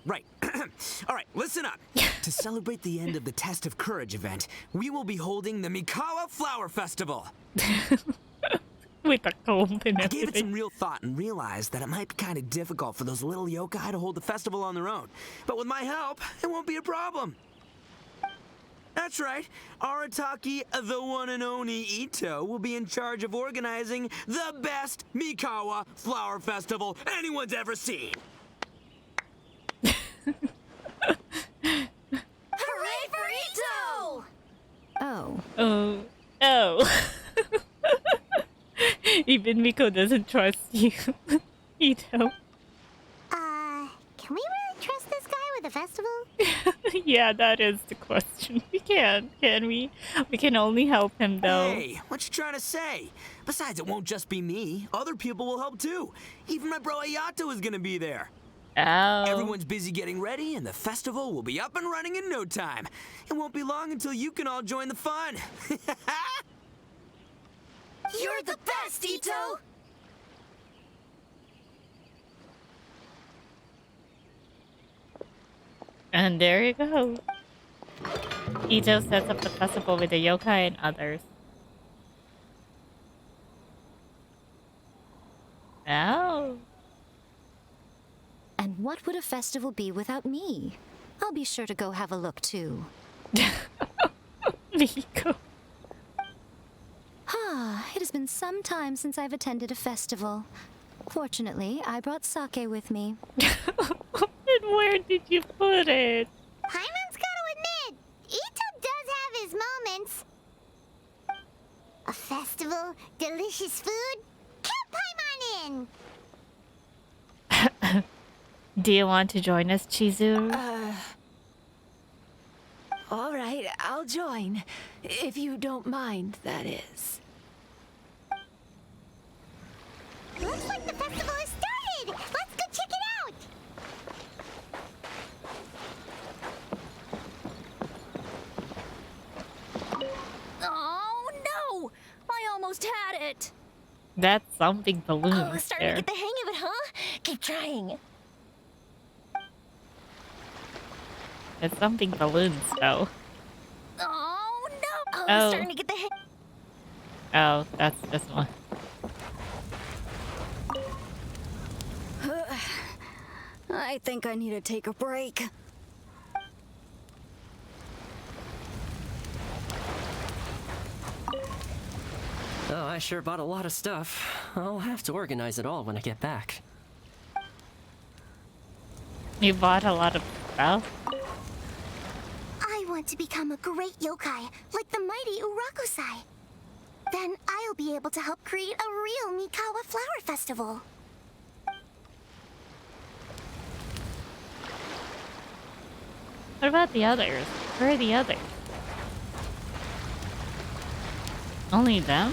Right. All right, listen up. To celebrate the end of the Test of Courage event, we will be holding the Mikawa Flower Festival. With a comb and I gave it everything. some real thought and realized that it might be kind of difficult for those little yokai to hold the festival on their own. But with my help, it won't be a problem. That's right. Arataki, the one and only Ito, will be in charge of organizing the best Mikawa Flower Festival anyone's ever seen. Hooray for Ito! Oh. Oh. Even Miko doesn't trust you. Ito. Can we really trust this guy with the festival? Yeah, that is the question. We can we? We can only help him though. Hey, what you trying to say? Besides, it won't just be me. Other people will help too. Even my bro Ayato is gonna be there. Oh. Everyone's busy getting ready, and the festival will be up and running in no time. It won't be long until you can all join the fun. You're the best, Ito! And there you go. Ito sets up the festival with the yokai and others. Oh. And what would a festival be without me? I'll be sure to go have a look too. Miko. It has been some time since I've attended a festival. Fortunately, I brought sake with me. And where did you put it? Paimon's gotta admit, Ito does have his moments. A festival, delicious food, count Paimon in! Do you want to join us, Chizuru? All right, I'll join. If you don't mind, that is. Looks like the festival has started! Let's go check it out! Oh no! I almost had it! That's something balloon Oh, starting there. to get the hang of it, huh? Keep trying. It's something balloons though. Oh no! Oh, Oh. starting to get the hang. Oh, that's this one. I think I need to take a break. Oh, I sure bought a lot of stuff. I'll have to organize it all when I get back. You bought a lot of stuff? I want to become a great yokai, like the mighty Urakusai. Then I'll be able to help create a real Mikawa flower festival. What about the others? Where are the others? Only them?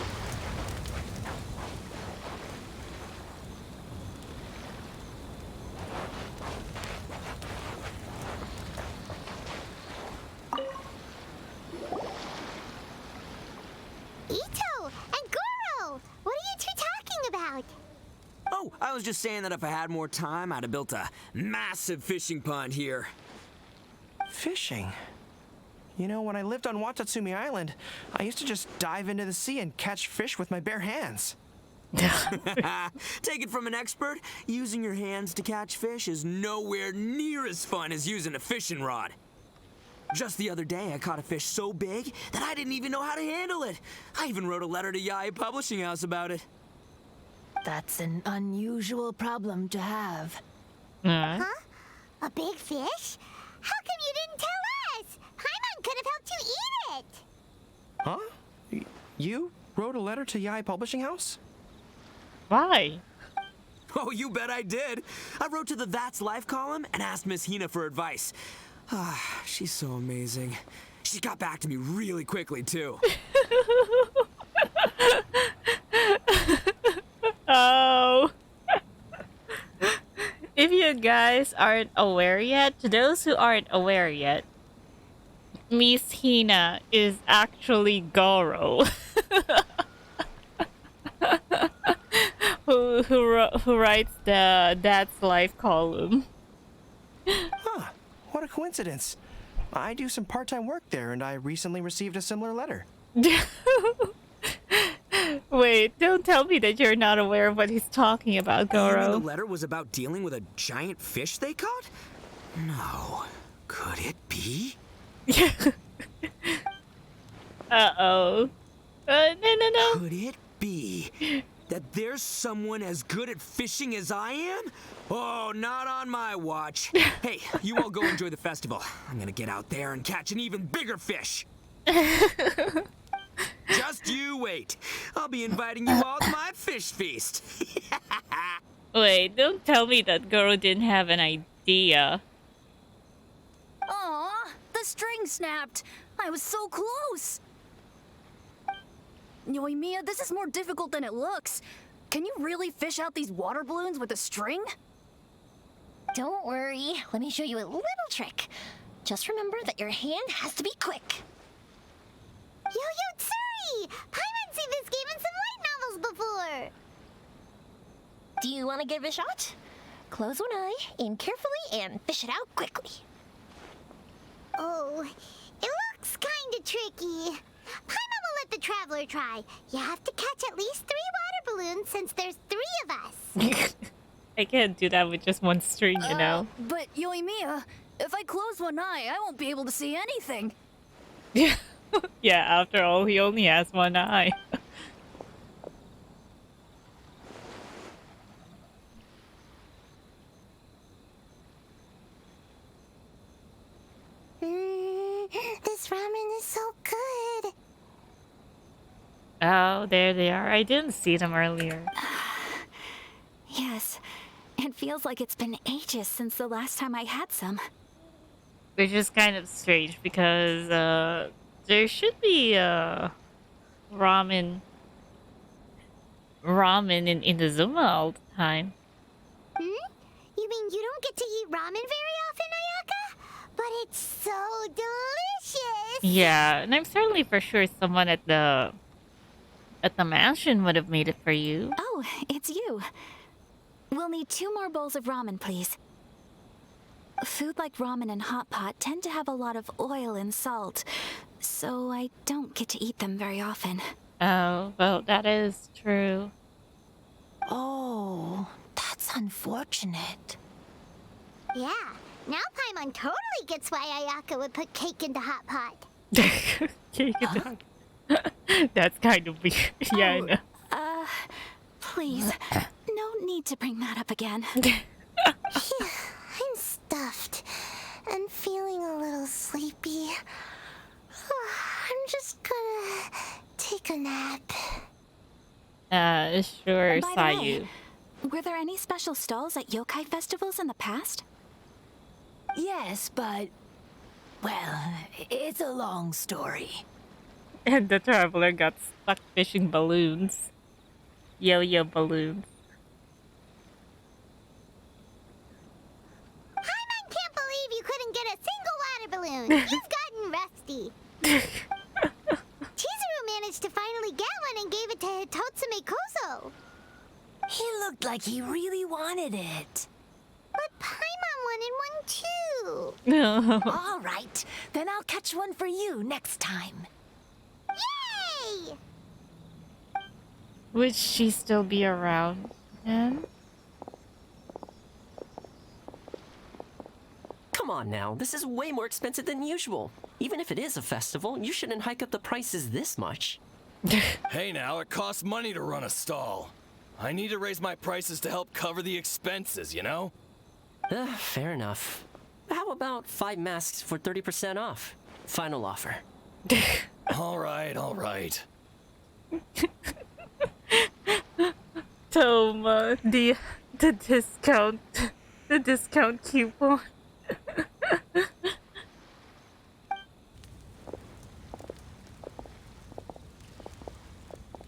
Ito and Goro! What are you two talking about? Oh, I was just saying that if I had more time, I'd have built a massive fishing pond here. Fishing? You know, when I lived on Watatsumi Island, I used to just dive into the sea and catch fish with my bare hands. Take it from an expert, using your hands to catch fish is nowhere near as fun as using a fishing rod. Just the other day, I caught a fish so big that I didn't even know how to handle it. I even wrote a letter to Yae Publishing House about it. That's an unusual problem to have. Huh? Huh? A big fish? How come you didn't tell us? Paimon could have helped you eat it! Huh? You wrote a letter to Yae Publishing House? Why? Oh, you bet I did. I wrote to the That's Life column and asked Miss Hina for advice. Ah, she's so amazing. She got back to me really quickly, too. Oh. If you guys aren't aware yet, to those who aren't aware yet, Miss Hina is actually Goro, who writes the That's Life column. Huh, what a coincidence. I do some part-time work there, and I recently received a similar letter. Wait, don't tell me that you're not aware of what he's talking about, You mean Goro. the letter was about dealing with a giant fish they caught? No. Could it be? Uh-oh. No. Could it be that there's someone as good at fishing as I am? Oh, not on my watch. Hey, you all go enjoy the festival. I'm gonna get out there and catch an even bigger fish. Just you wait. I'll be inviting you all to my fish feast. Wait, don't tell me that Goro didn't have an idea. Aw, the string snapped. I was so close. Yoimiya, this is more difficult than it looks. Can you really fish out these water balloons with a string? Don't worry. Let me show you a little trick. Just remember that your hand has to be quick. Yo-Yo Tsuri! Paimon's seen this game in some light novels before. Do you want to give it a shot? Close one eye, aim carefully, and fish it out quickly. Oh, it looks kinda tricky. Paimon will let the traveler try. You have to catch at least 3 water balloons since there's 3 of us. I can't do that with just one string, you know? But Yoimiya, if I close one eye, I won't be able to see anything. Yeah. Yeah, after all, he only has one eye. This ramen is so good. Oh, there they are. I didn't see them earlier. Yes, it feels like it's been ages since the last time I had some. Which is kind of strange because there should be ramen in Inazuma all the time. You mean you don't get to eat ramen very often, Ayaka? But it's so delicious. Yeah, and I'm certainly for sure someone at the mansion would have made it for you. Oh, it's you. We'll need 2 more bowls of ramen, please. Food like ramen and hot pot tend to have a lot of oil and salt, so I don't get to eat them very often. Oh, well, that is true. Oh, that's unfortunate. Yeah, now Paimon totally gets why Ayaka would put cake in the hot pot. That's kind of weird. Yeah, I know. Please, no need to bring that up again. I'm stuffed and feeling a little sleepy. I'm just gonna take a nap. Sure, By the Sayu. way, were there any special stalls at yokai festivals in the past? Yes, but... well, it's a long story. And the traveler got stuck fishing balloons. Yo-yo balloons. Paimon can't believe you couldn't get a single water balloon. You've gotten rusty. Chizuru managed to finally get one and gave it to Hitotsume Kozo. He looked like he really wanted it. But Paimon wanted one too. All right, then I'll catch one for you next time. Yay! Would she still be around then? Come on now, this is way more expensive than usual. Even if it is a festival, you shouldn't hike up the prices this much. Hey now, it costs money to run a stall. I need to raise my prices to help cover the expenses, you know? Fair enough. How about 5 masks for 30% off? Final offer. All right. Toma, the discount coupon.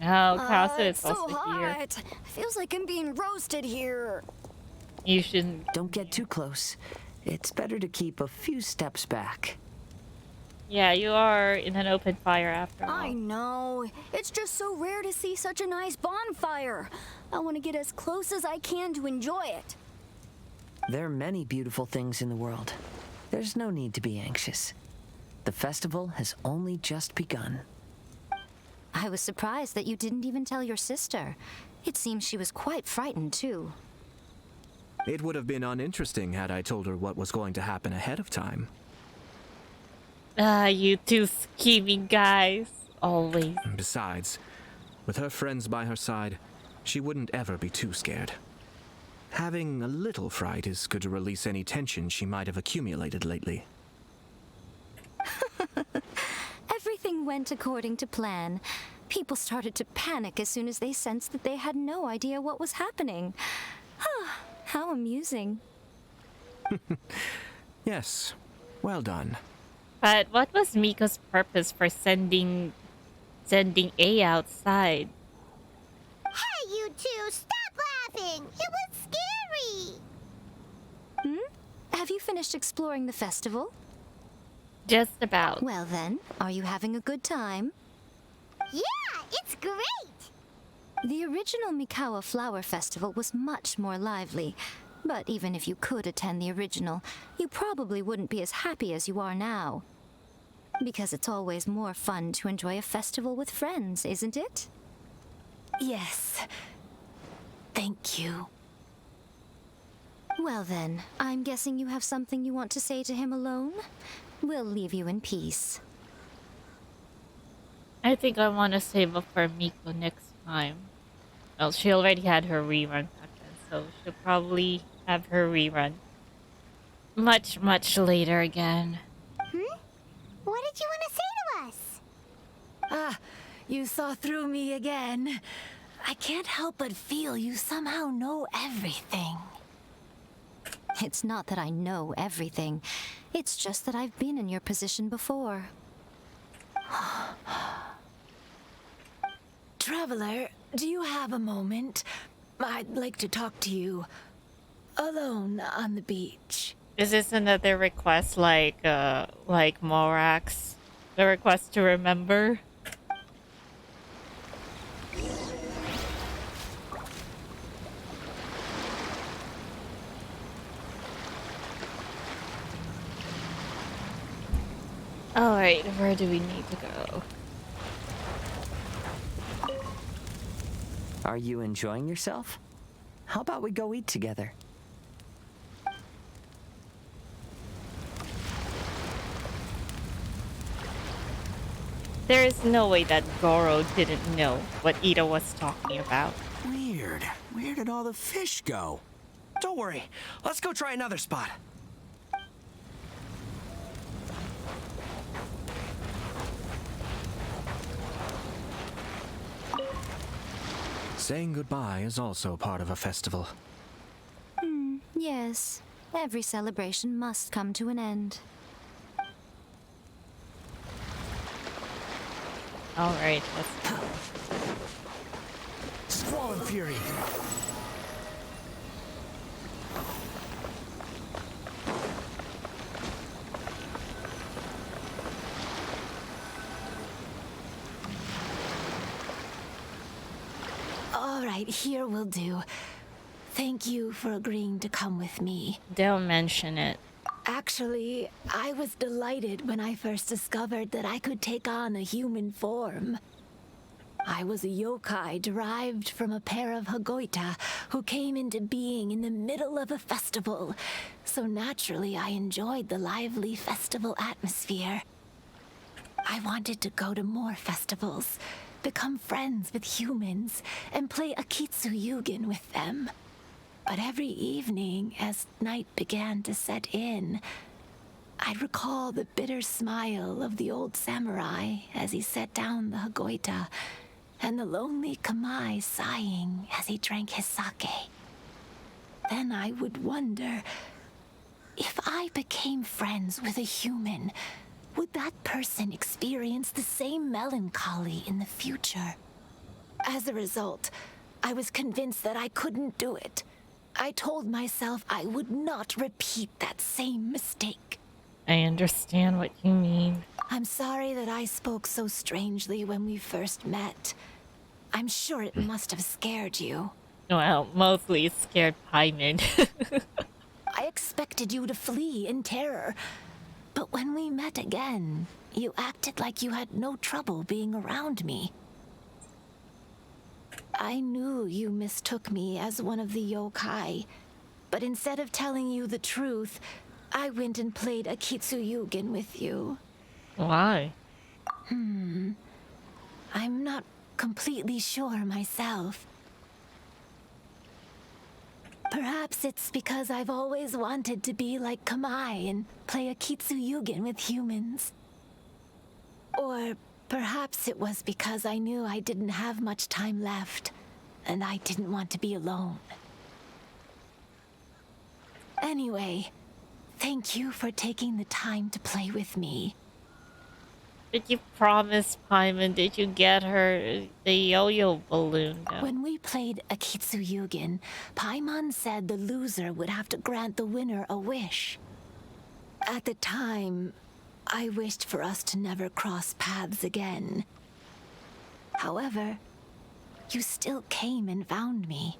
Oh, Casa is It's so also here. hot. Feels like I'm being roasted here. You shouldn't. Don't get too close. It's better to keep a few steps back. Yeah, you are in an open fire after all. I know. It's just so rare to see such a nice bonfire. I want to get as close as I can to enjoy it. There are many beautiful things in the world. There's no need to be anxious. The festival has only just begun. I was surprised that you didn't even tell your sister. It seems she was quite frightened, too. It would have been uninteresting had I told her what was going to happen ahead of time. Ah, you two scheming guys. Always. Besides, with her friends by her side, she wouldn't ever be too scared. Having a little fright is good to release any tension she might have accumulated lately. Everything went according to plan. People started to panic as soon as they sensed that they had no idea what was happening. How amusing. Yes, well done. But what was Miko's purpose for sending A outside? Hey, you two, stop laughing! It was scary! Have you finished exploring the festival? Just about. Well then, are you having a good time? Yeah, it's great! The original Mikawa Flower Festival was much more lively. But even if you could attend the original, you probably wouldn't be as happy as you are now. Because it's always more fun to enjoy a festival with friends, isn't it? Yes. Thank you. Well then, I'm guessing you have something you want to say to him alone? We'll leave you in peace. I think I want to save up for Miko next time. Well, she already had her rerun back then, so she'll probably have her rerun much, much later again. What did you want to say to us? Ah, you saw through me again. I can't help but feel you somehow know everything. It's not that I know everything. It's just that I've been in your position before. Traveler, do you have a moment? I'd like to talk to you. Alone on the beach. Is this another request like Morax? The request to remember? Alright, where do we need to go? Are you enjoying yourself? How about we go eat together? There is no way that Goro didn't know what Ito was talking about. Weird. Where did all the fish go? Don't worry. Let's go try another spot. Saying goodbye is also part of a festival. Yes, every celebration must come to an end. Alright, let's go. Squall and Fury. All right, here will do. Thank you for agreeing to come with me. Don't mention it. Actually, I was delighted when I first discovered that I could take on a human form. I was a yokai derived from a pair of Hagoita who came into being in the middle of a festival, so naturally I enjoyed the lively festival atmosphere. I wanted to go to more festivals, become friends with humans, and play Akitsu Yugen with them. But every evening, as night began to set in, I'd recall the bitter smile of the old samurai as he set down the Hagoita, and the lonely Kamai sighing as he drank his sake. Then I would wonder, if I became friends with a human, would that person experience the same melancholy in the future? As a result, I was convinced that I couldn't do it. I told myself I would not repeat that same mistake. I understand what you mean. I'm sorry that I spoke so strangely when we first met. I'm sure it must have scared you. Well, mostly it scared Paimon. I expected you to flee in terror, but when we met again, you acted like you had no trouble being around me. I knew you mistook me as one of the yokai, but instead of telling you the truth, I went and played Akitsu Yugen with you. Why? I'm not completely sure myself. Perhaps it's because I've always wanted to be like Kamai and play Akitsu Yugen with humans. Or perhaps it was because I knew I didn't have much time left, and I didn't want to be alone. Anyway, thank you for taking the time to play with me. Did you promise Paimon? Did you get her the yo-yo balloon? No. When we played Akitsu Yugen, Paimon said the loser would have to grant the winner a wish. At the time, I wished for us to never cross paths again. However, you still came and found me,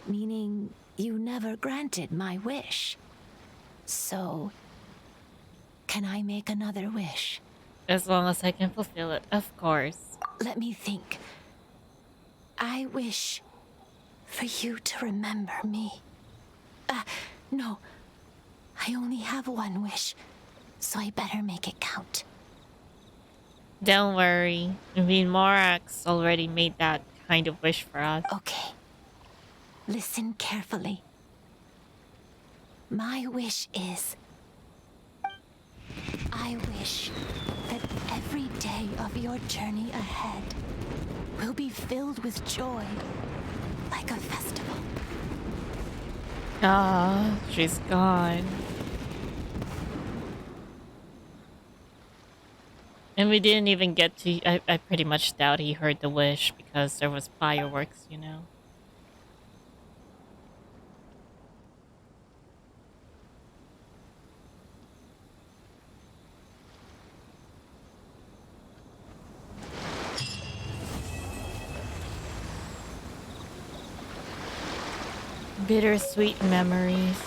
meaning you never granted my wish. So, can I make another wish? As long as I can fulfill it, of course. Let me think. I wish for you to remember me. No. I only have one wish, so I better make it count. Don't worry. I mean, Morax already made that kind of wish for us. Okay. Listen carefully. My wish is... I wish that every day of your journey ahead will be filled with joy, like a festival. Ah, she's gone. And we didn't even get to... I pretty much doubt he heard the wish because there was fireworks, you know? Bittersweet memories.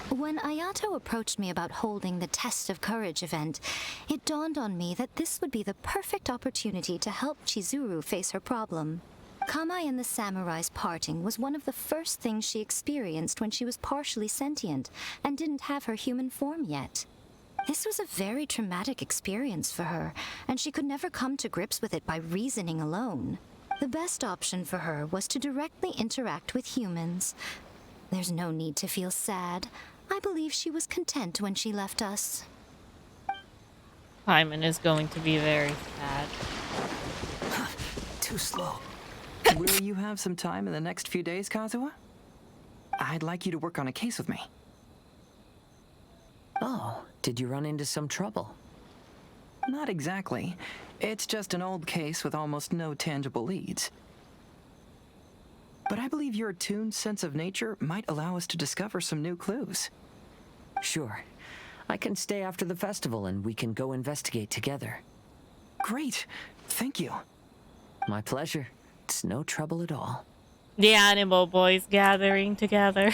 When Ayato approached me about holding the Test of Courage event, it dawned on me that this would be the perfect opportunity to help Chizuru face her problem. Kamai and the samurai's parting was one of the first things she experienced when she was partially sentient and didn't have her human form yet. This was a very traumatic experience for her, and she could never come to grips with it by reasoning alone. The best option for her was to directly interact with humans. There's no need to feel sad. I believe she was content when she left us. Paimon is going to be very sad. Too slow. Will you have some time in the next few days, Kazuha? I'd like you to work on a case with me. Oh, did you run into some trouble? Not exactly. It's just an old case with almost no tangible leads. But I believe your attuned sense of nature might allow us to discover some new clues. Sure. I can stay after the festival and we can go investigate together. Great. Thank you. My pleasure. It's no trouble at all. The animal boys gathering together.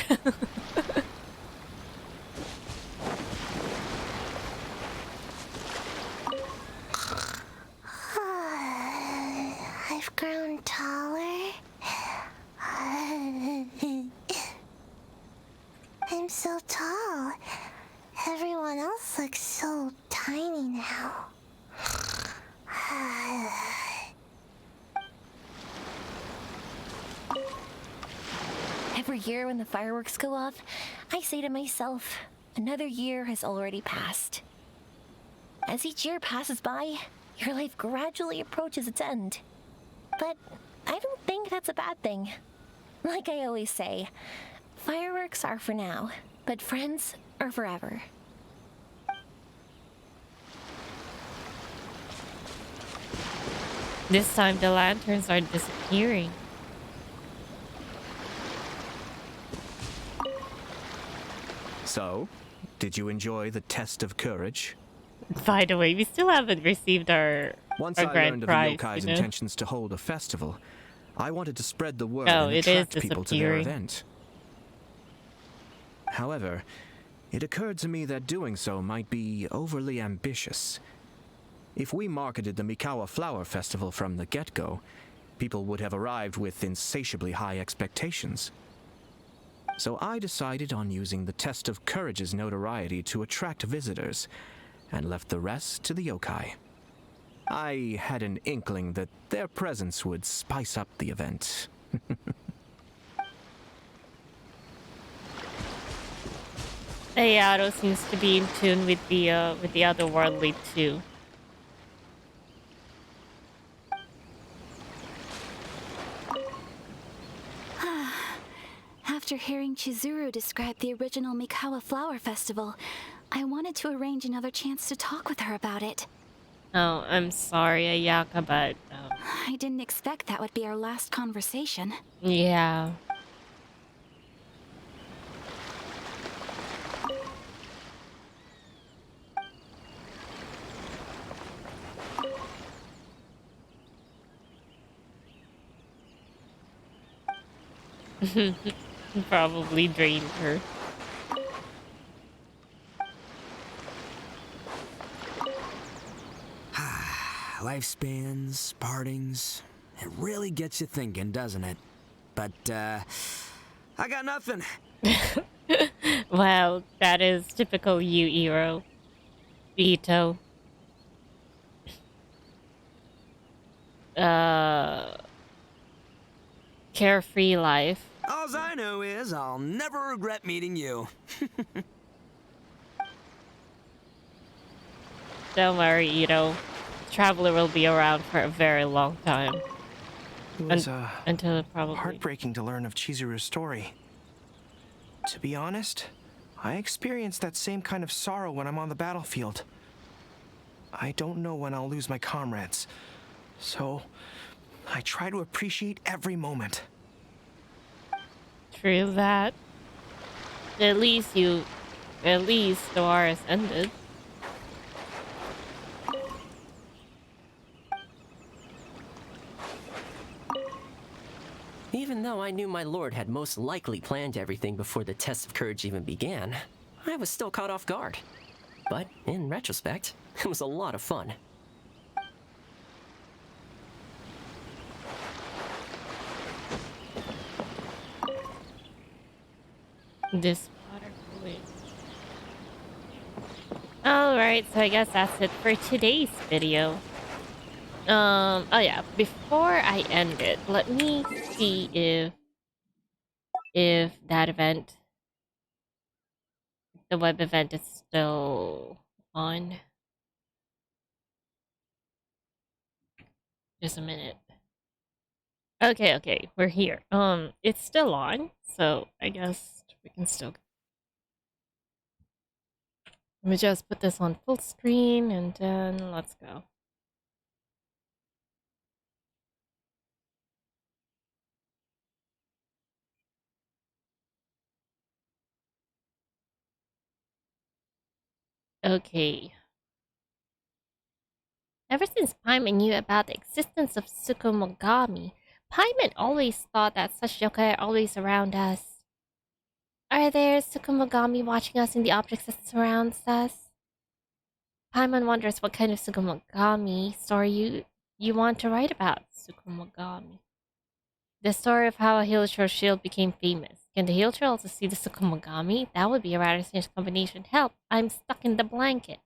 I've grown taller. I'm so tall. Everyone else looks so tiny now. Every year when the fireworks go off, I say to myself, another year has already passed. As each year passes by, your life gradually approaches its end. But I don't think that's a bad thing. Like I always say, Fireworks are for now, but friends are forever. This time the lanterns are disappearing. So, did you enjoy the test of courage? By the way, we still haven't received our Once our I grand learned of prize, the yokai's you know? intentions to hold a festival, I wanted to spread the word Oh, and it is attract people to their disappearing. event. However, it occurred to me that doing so might be overly ambitious. If we marketed the Mikawa Flower Festival from the get-go, people would have arrived with insatiably high expectations. So I decided on using the test of courage's notoriety to attract visitors, and left the rest to the yokai. I had an inkling that their presence would spice up the event. Ayato seems to be in tune with the otherworldly too. After hearing Chizuru describe the original Mikawa Flower Festival, I wanted to arrange another chance to talk with her about it. Oh, I'm sorry, Ayaka, but I didn't expect that would be our last conversation. yeah. Probably drained her. Lifespans, partings, it really gets you thinking, doesn't it? But, I got nothing. Well, that is typical you, Iro. Ito. Carefree life. All I know is I'll never regret meeting you. Don't worry, Ito. Traveler will be around for a very long time. It was until probably heartbreaking to learn of Chizuru's story. To be honest, I experience that same kind of sorrow when I'm on the battlefield. I don't know when I'll lose my comrades, so I try to appreciate every moment. True that. At least the war has ended. Even though I knew my lord had most likely planned everything before the test of courage even began, I was still caught off guard. But in retrospect, it was a lot of fun. This water fluid. Alright, so I guess that's it for today's video. Oh yeah, before I end it, let me see if that event, the web event, is still on. Just a minute. Okay, we're here. It's still on, so I guess we can still. Let me just put this on full screen and then let's go. Okay. Ever since Paimon knew about the existence of Tsukumogami, Paimon always thought that such yokai are always around us. Are there Tsukumogami watching us in the objects that surrounds us? Paimon wonders what kind of Tsukumogami story you want to write about Tsukumogami. The story of how a Hilichurl shield became famous. Can the Hilichurl also see the Tsukumogami? That would be a rather strange combination. Help! I'm stuck in the blanket.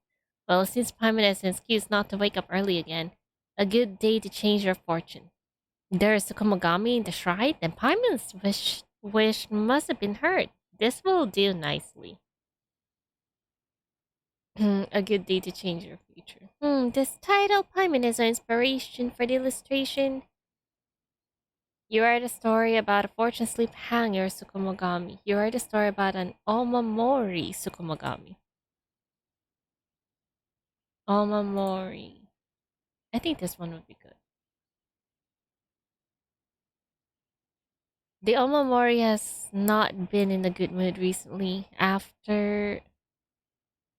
Well, since Paimon has an excuse not to wake up early again, a good day to change your fortune. There is Tsukumogami in the shrine, then Paimon's wish must have been heard. This will do nicely. A good day to change your future. This title, Paimon, is an inspiration for the illustration. You write a story about a fortune sleep hanger Sukumogami. You write a story about an Omamori Sukumogami. Omamori. I think this one would be good. The Omamori has not been in a good mood recently. After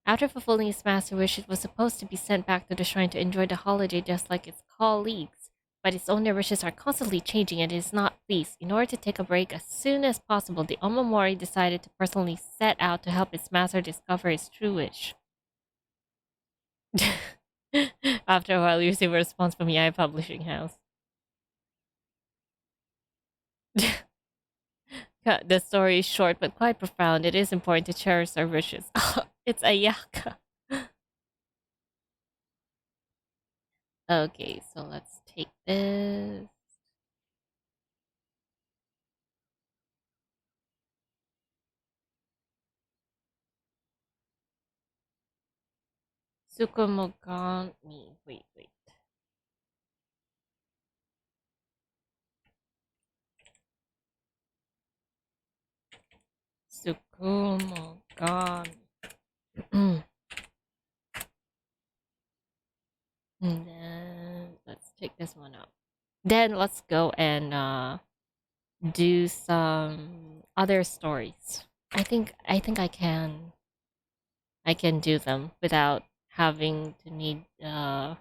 fulfilling its master wish, it was supposed to be sent back to the shrine to enjoy the holiday just like its colleagues. But its owner wishes are constantly changing and it is not pleased. In order to take a break as soon as possible, the Omamori decided to personally set out to help its master discover his true wish. After a while, you receive a response from Yai Publishing House. The story is short but quite profound. It is important to cherish our wishes. It's Ayaka. Okay, so let's take this. Sukumogami. Wait. Sukumogami. And then let's take this one out. Then let's go and do some other stories. I think I can do them without having to need the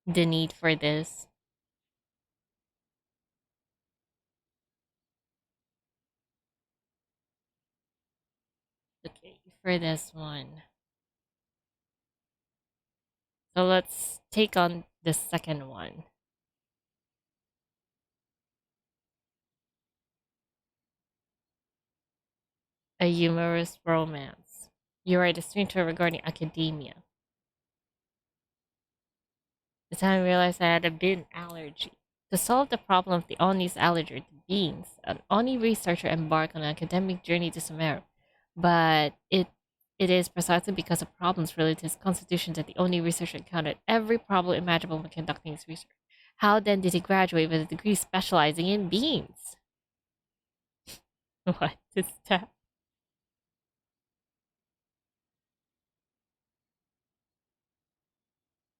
need for this. Okay, for this one. So let's take on the second one. A humorous romance. You write a screenplay regarding academia. The time I realized I had a bean allergy. To solve the problem of the Oni's allergy to beans, an Oni researcher embarked on an academic journey to Sumeru. But it is precisely because of problems related to his constitution that the Oni researcher encountered every problem imaginable when conducting his research. How then did he graduate with a degree specializing in beans? What is that?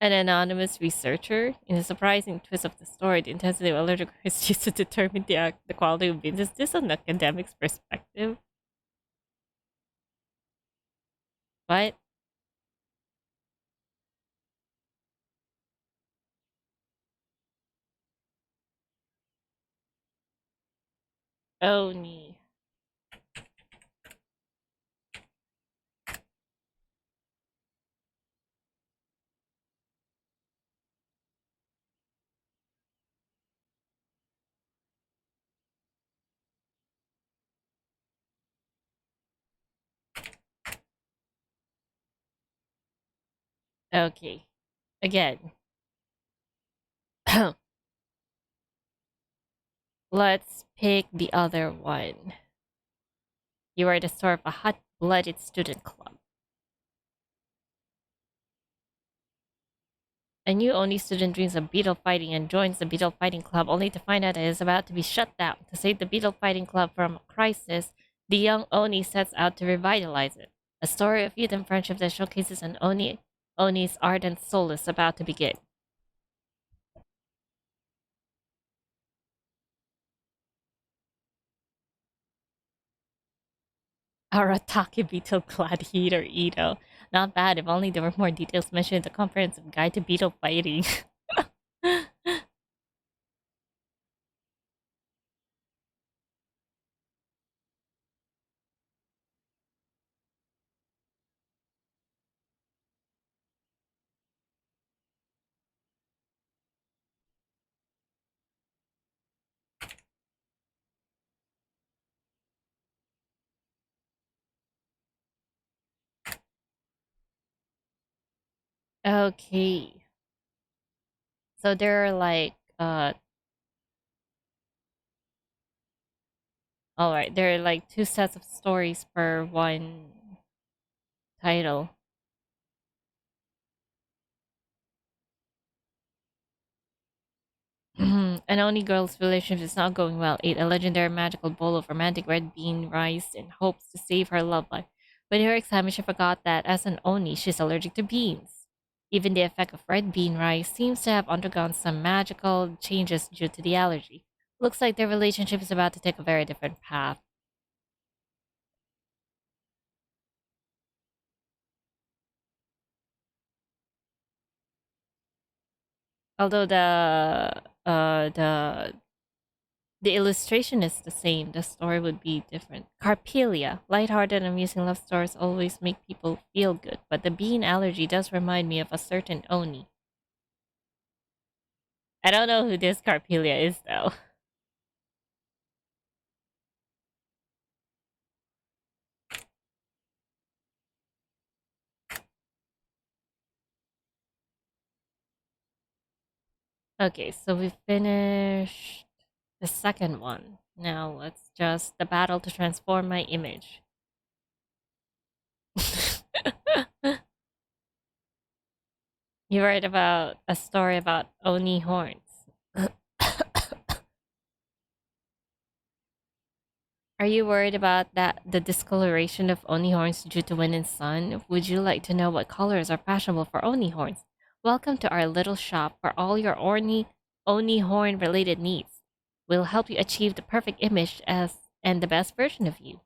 An anonymous researcher. In a surprising twist of the story, the intensity of allergic is used to determine the quality of beans. Is this an academic's perspective? What? Oni. Okay. Again. Let's pick the other one. You are the star of a hot-blooded student club. A new Oni student dreams of beetle fighting and joins the beetle fighting club only to find out it is about to be shut down. To save the beetle fighting club from a crisis, the young Oni sets out to revitalize it. A story of youth and friendship that showcases an Oni's ardent soul is about to begin. Arataki beetle clad heater Ito. Not bad, if only there were more details mentioned in the comprehensive guide to beetle fighting. Okay. So there are like alright, there are like two sets of stories per one title. An Oni girl's relationship is not going well. Ate a legendary magical bowl of romantic red bean rice in hopes to save her love life. But in her exam, she forgot that as an Oni, she's allergic to beans. Even the effect of red bean rice seems to have undergone some magical changes due to the allergy. Looks like their relationship is about to take a very different path. Although the illustration is the same, the story would be different. Carpelia, lighthearted and amusing love stories always make people feel good, but the bean allergy does remind me of a certain Oni. I don't know who this Carpelia is though. Okay, so we finished the second one. Now let's just the battle to transform my image. You write about a story about Oni horns. Are you worried about that the discoloration of Oni horns due to wind and sun? Would you like to know what colors are fashionable for Oni horns? Welcome to our little shop for all your Oni horn related needs. We'll help you achieve the perfect image as and the best version of you.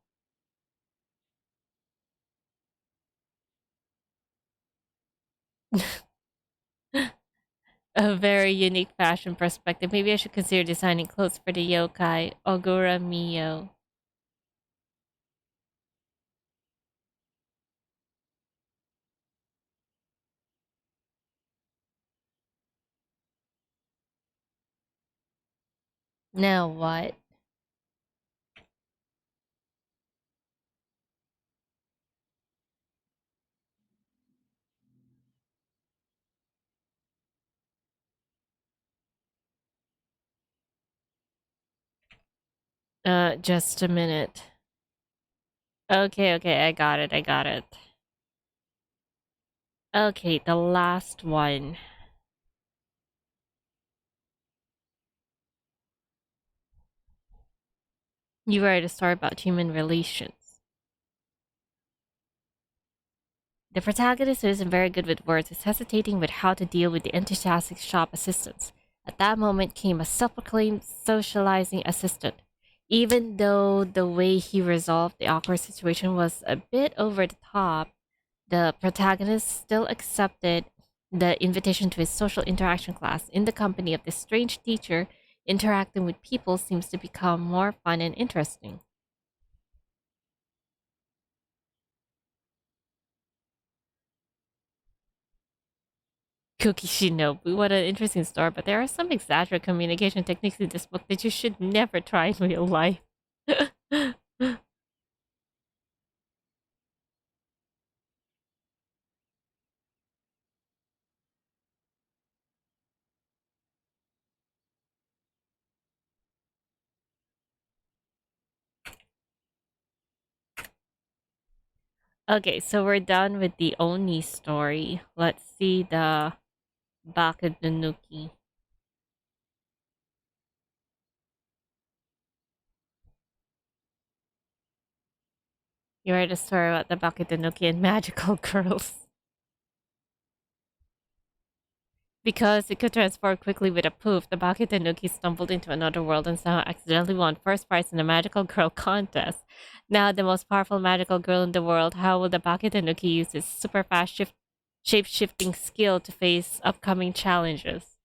A very unique fashion perspective. Maybe I should consider designing clothes for the yokai Ogura Mio. Now what? Just a minute. Okay, okay, I got it, I got it. Okay, the last one. You write a story about human relations. The protagonist, who isn't very good with words, is hesitating with how to deal with the enthusiastic shop assistants. At that moment came a self-proclaimed socializing assistant. Even though the way he resolved the awkward situation was a bit over the top, the protagonist still accepted the invitation to his social interaction class. In the company of this strange teacher, interacting with people seems to become more fun and interesting. Cookie Shinobu, what an interesting story, but there are some exaggerated communication techniques in this book that you should never try in real life. Okay, so we're done with the Oni story. Let's see the Bakudanuki. You write a story about the Bakudanuki and magical girls. Because it could transform quickly with a poof, the Bakitanuki stumbled into another world and somehow accidentally won first prize in the magical girl contest. Now the most powerful magical girl in the world, how will the Bakitanuki use his super fast shape-shifting skill to face upcoming challenges?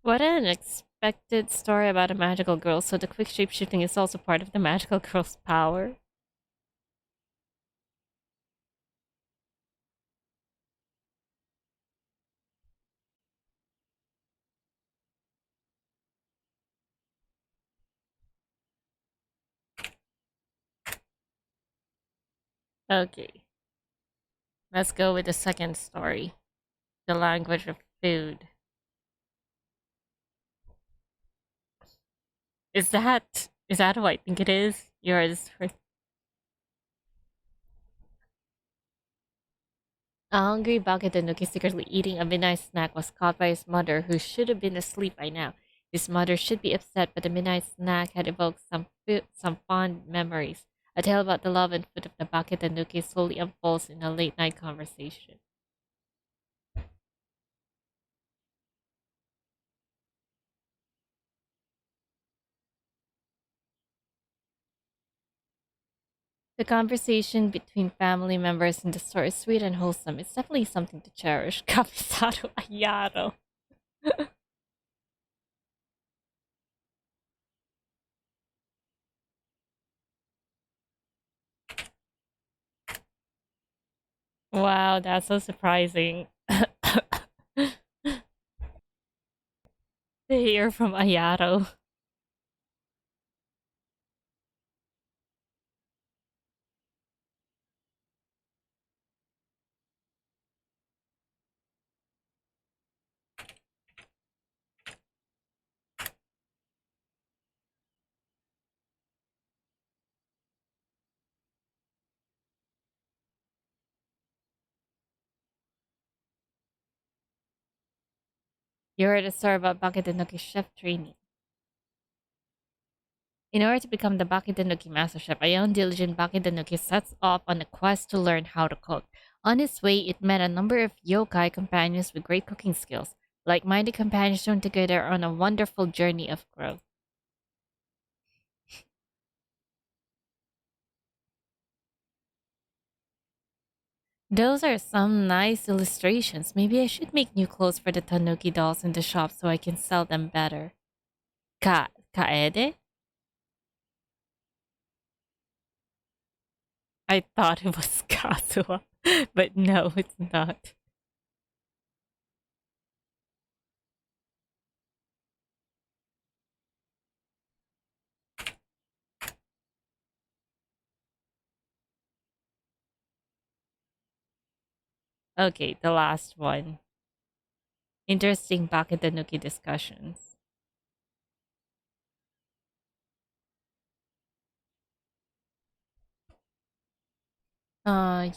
What an unexpected story about a magical girl, so the quick shape-shifting is also part of the magical girl's power? Okay, let's go with the second story. The language of food. Is that who I think it is? Yours. A hungry Baketanuki secretly eating a midnight snack was caught by his mother, who should have been asleep by now. His mother should be upset, but the midnight snack had evoked some fond memories. A tale about the love and food of the Baketanuki slowly unfolds in a late night conversation. The conversation between family members in the store is sweet and wholesome. It's definitely something to cherish. Kamisaru Ayaro. Wow, that's so surprising. To hear from Ayaro. You heard a story about Baketanuki chef training. In order to become the Baketanuki master chef, a young diligent Baketanuki sets off on a quest to learn how to cook. On its way, it met a number of yokai companions with great cooking skills. Like-minded companions joined together on a wonderful journey of growth. Those are some nice illustrations. Maybe I should make new clothes for the Tanuki dolls in the shop so I can sell them better. Kaede? I thought it was Kazuha, but no, it's not. Okay, the last one. Interesting Baketanuki discussions.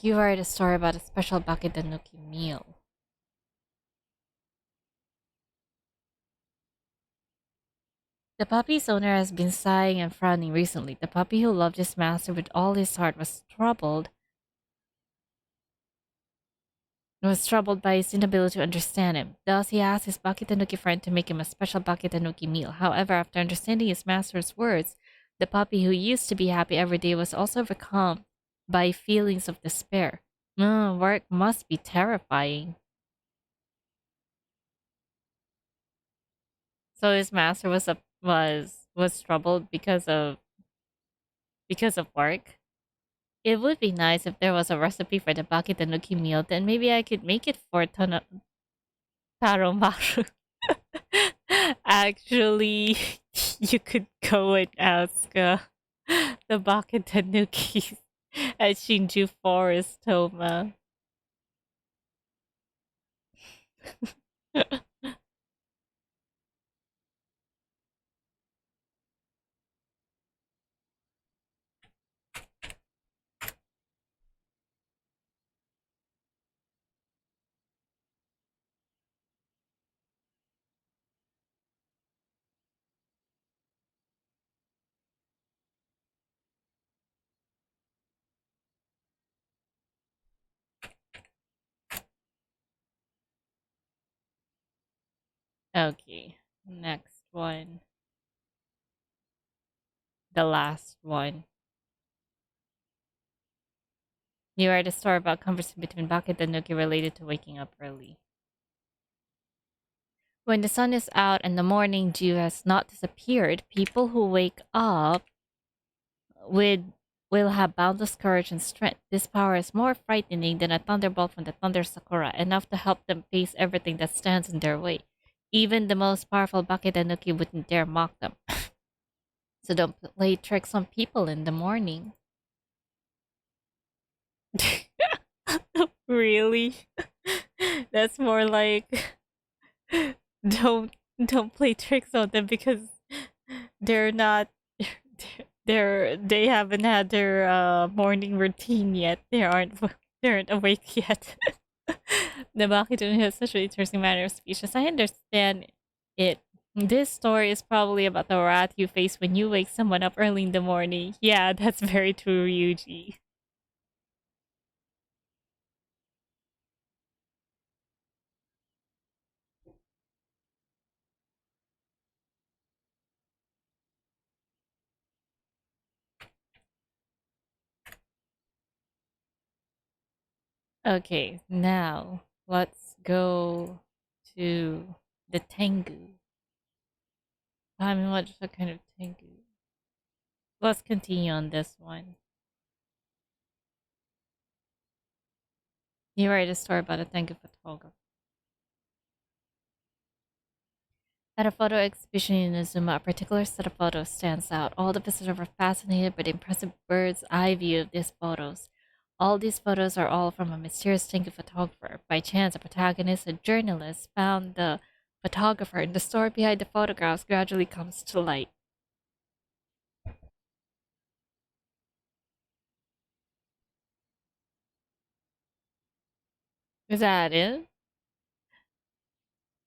You write a story about a special Baketanuki meal. The puppy's owner has been sighing and frowning recently. The puppy who loved his master with all his heart was troubled by his inability to understand him. Thus, he asked his Baketanuki friend to make him a special Baketanuki meal. However, after understanding his master's words, the puppy who used to be happy every day was also overcome by feelings of despair. Work must be terrifying. So his master was troubled because of work. It would be nice if there was a recipe for the Baketanuki meal. Then maybe I could make it for Taromaru. Actually, you could go and ask the Baketanuki at Shinju Forest, Toma. Okay, next one. The last one. You write a story about conversation between Bucket and Nuki related to waking up early. When the sun is out and the morning dew has not disappeared, people who wake up with will have boundless courage and strength. This power is more frightening than a thunderbolt from the Thunder Sakura, enough to help them face everything that stands in their way. Even the most powerful Bucket and Nuki wouldn't dare mock them. So don't play tricks on people in the morning. Really? That's more like don't don't play tricks on them because they're not they haven't had their morning routine yet. They aren't awake yet. The Bakitun has such an interesting manner of speech. As I understand it, this story is probably about the wrath you face when you wake someone up early in the morning. Yeah, that's very true, Ryuji. Okay, now let's go to the Tengu. I mean, what kind of Tengu? Let's continue on this one. You write a story about a Tengu photographer. At a photo exhibition in Inazuma, a particular set of photos stands out. All the visitors were fascinated by the impressive bird's eye view of these photos. All these photos are all from a mysterious Tengu photographer. By chance, a protagonist, a journalist, found the photographer, and the story behind the photographs gradually comes to light. Is that it?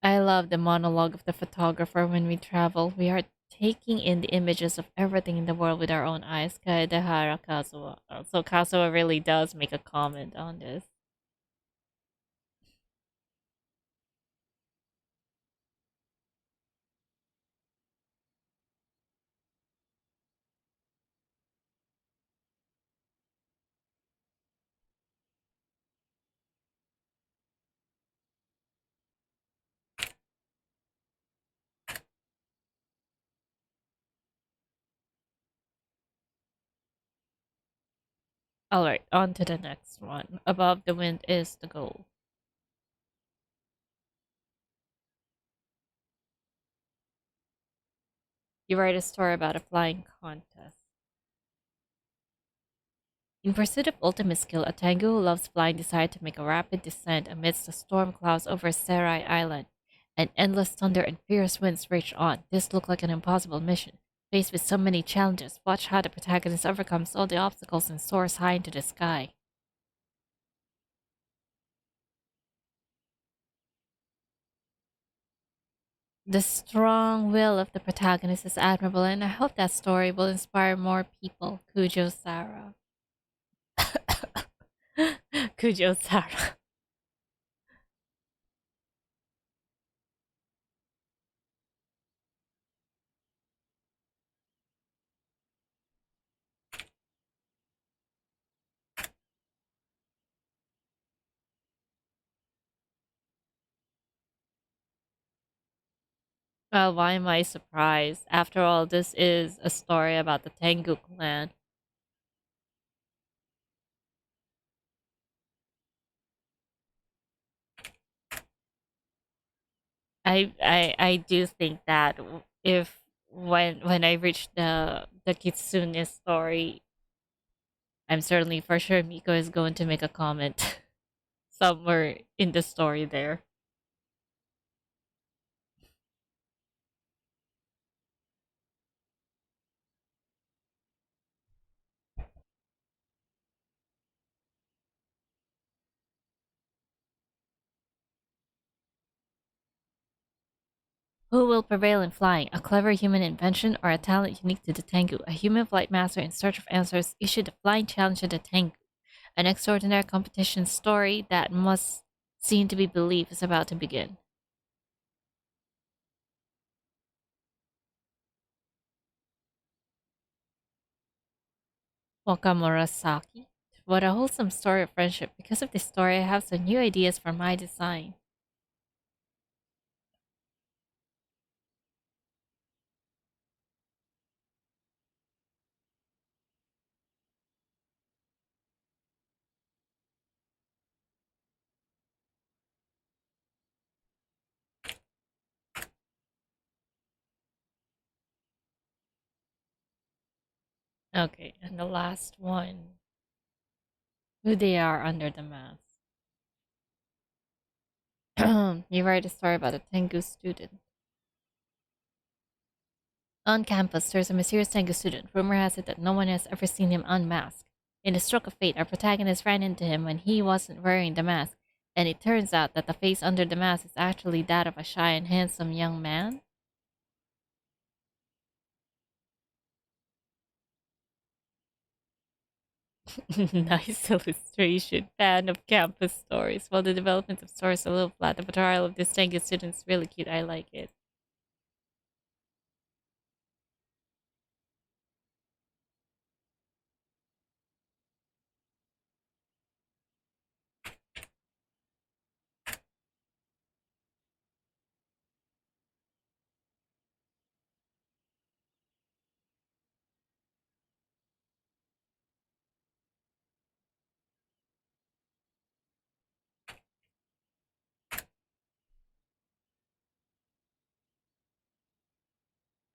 I love the monologue of the photographer when we travel. We are taking in the images of everything in the world with our own eyes. Kaedehara Kazuha. So Kazuha really does make a comment on this. Alright, on to the next one. Above the wind is the goal. You write a story about a flying contest. In pursuit of ultimate skill, a Tengu who loves flying decided to make a rapid descent amidst the storm clouds over Serai Island. An endless thunder and fierce winds raged on. This looked like an impossible mission. Faced with so many challenges, watch how the protagonist overcomes all the obstacles and soars high into the sky. The strong will of the protagonist is admirable, and I hope that story will inspire more people. Kujo Sara. Kujo Sara. Well, why am I surprised? After all, this is a story about the Tengu clan. I do think that if when I reach the Kitsune story, I'm certainly for sure Miko is going to make a comment somewhere in the story there. Who will prevail in flying? A clever human invention or a talent unique to the Tengu? A human flight master in search of answers issued a flying challenge to the Tengu. An extraordinary competition story that must seem to be believed is about to begin. Wakamurasaki. What a wholesome story of friendship. Because of this story, I have some new ideas for my design. Okay, and the last one. Who they are under the mask. You write a story about a Tengu student. On campus, there's a mysterious Tengu student. Rumor has it that no one has ever seen him unmasked. In a stroke of fate, our protagonist ran into him when he wasn't wearing the mask. And it turns out that the face under the mask is actually that of a shy and handsome young man. Nice illustration. Fan of campus stories. While the development of stories is a little flat, the portrayal of this Tengu student is really cute. I like it.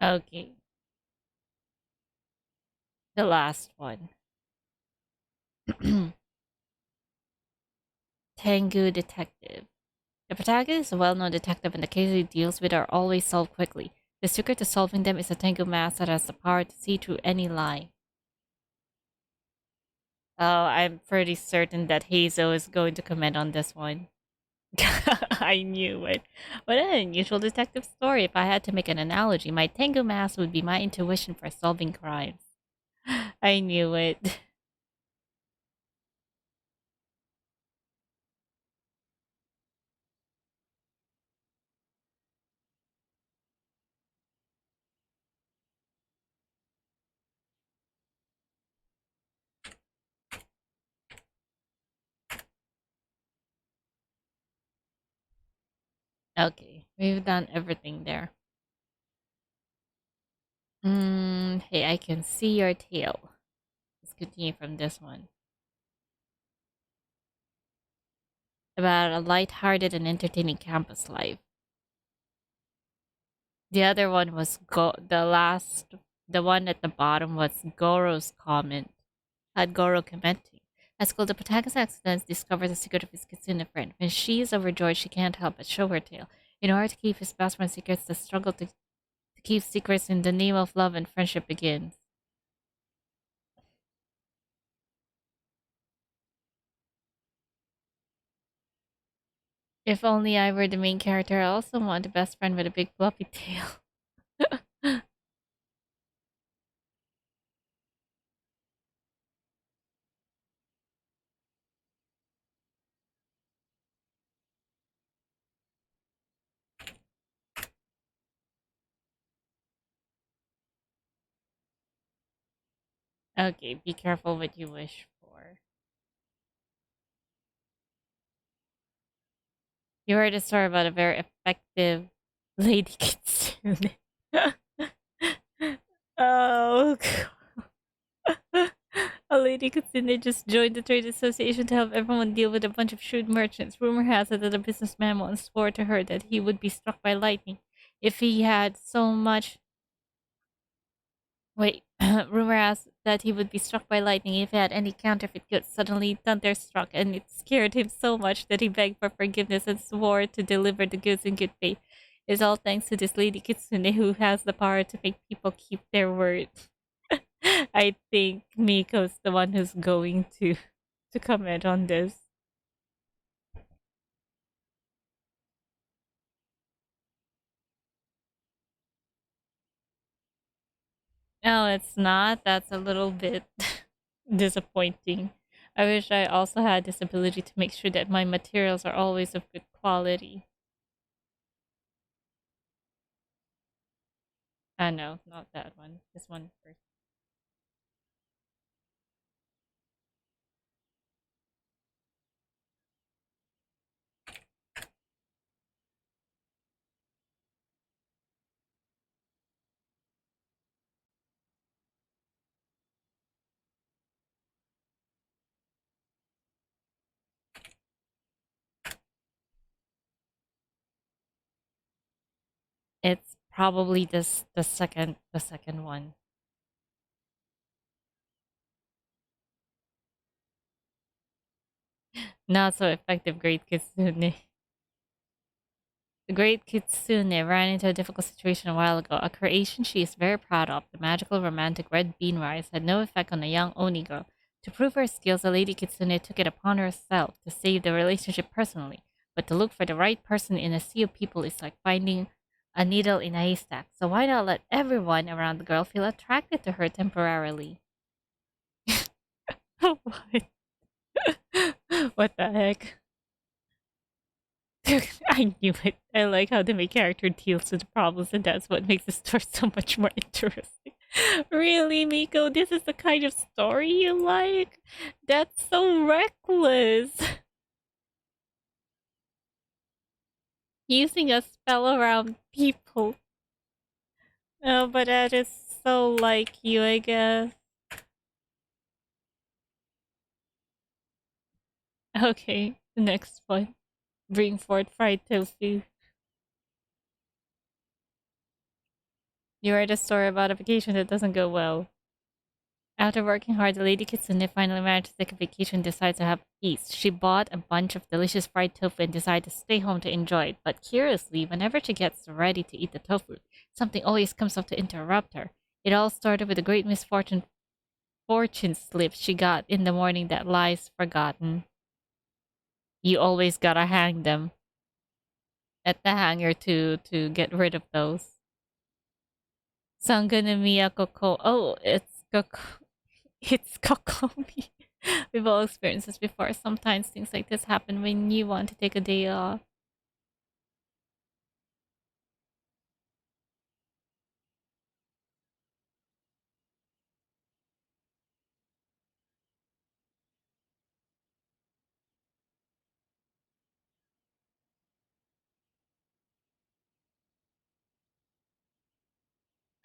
Okay, the last one. Tengu Detective. The protagonist is a well-known detective and the cases he deals with are always solved quickly. The secret to solving them is a Tengu mask that has the power to see through any lie. Oh, I'm pretty certain that Hazel is going to comment on this one. I knew it. What an unusual detective story. If I had to make an analogy, my Tengu mask would be my intuition for solving crimes. I knew it. Okay, we've done everything there. Hey, I can see your tail. Let's continue from this one. About a light-hearted and entertaining campus life. The other one was the one at the bottom was Goro's comment. Had Goro commenting. At school, the protagonist accidentally discovers the secret of his Kitsune friend. When she is overjoyed, she can't help but show her tail. In order to keep his best friend's secrets, the struggle to keep secrets in the name of love and friendship begins. If only I were the main character, I also want a best friend with a big fluffy tail. Okay, be careful what you wish for. You heard a story about a very effective lady kitsune. Oh, a lady kitsune just joined the trade association to help everyone deal with a bunch of shrewd merchants. Rumor has it that a businessman once swore to her that he would be struck by lightning if he had so much. Wait, rumor has that he would be struck by lightning if he had any counterfeit goods. Suddenly, thunder struck, and it scared him so much that he begged for forgiveness and swore to deliver the goods in good faith. It's all thanks to this lady kitsune who has the power to make people keep their word. I think Miko's the one who's going to comment on this. No, it's not. That's a little bit disappointing. I wish I also had this ability to make sure that my materials are always of good quality. No, not that one. This one first. It's probably the second one. Not so effective, Great Kitsune. The Great Kitsune ran into a difficult situation a while ago. A creation she is very proud of, the magical romantic red bean rice, had no effect on the young Oni girl. To prove her skills, the Lady Kitsune took it upon herself to save the relationship personally. But to look for the right person in a sea of people is like finding a needle in a haystack. So why not let everyone around the girl feel attracted to her temporarily? What? What the heck? I knew it. I like how the main character deals with the problems, and that's what makes the story so much more interesting. Really, Miko? This is the kind of story you like? That's so reckless. Using a spell around people. Oh, but that is so like you, I guess. Okay, the next one. Bring forth fried tofu. You write a story about a vacation that doesn't go well. After working hard, the Lady Kitsune finally managed to take a vacation and decides to have peace. She bought a bunch of delicious fried tofu and decided to stay home to enjoy it. But curiously, whenever she gets ready to eat the tofu, something always comes up to interrupt her. It all started with a great fortune slip she got in the morning that lies forgotten. You always gotta hang them at the hanger to get rid of those. Sanganamiya Koko. Oh, it's Koko. It's Kokomi. We've all experienced this before. Sometimes things like this happen when you want to take a day off.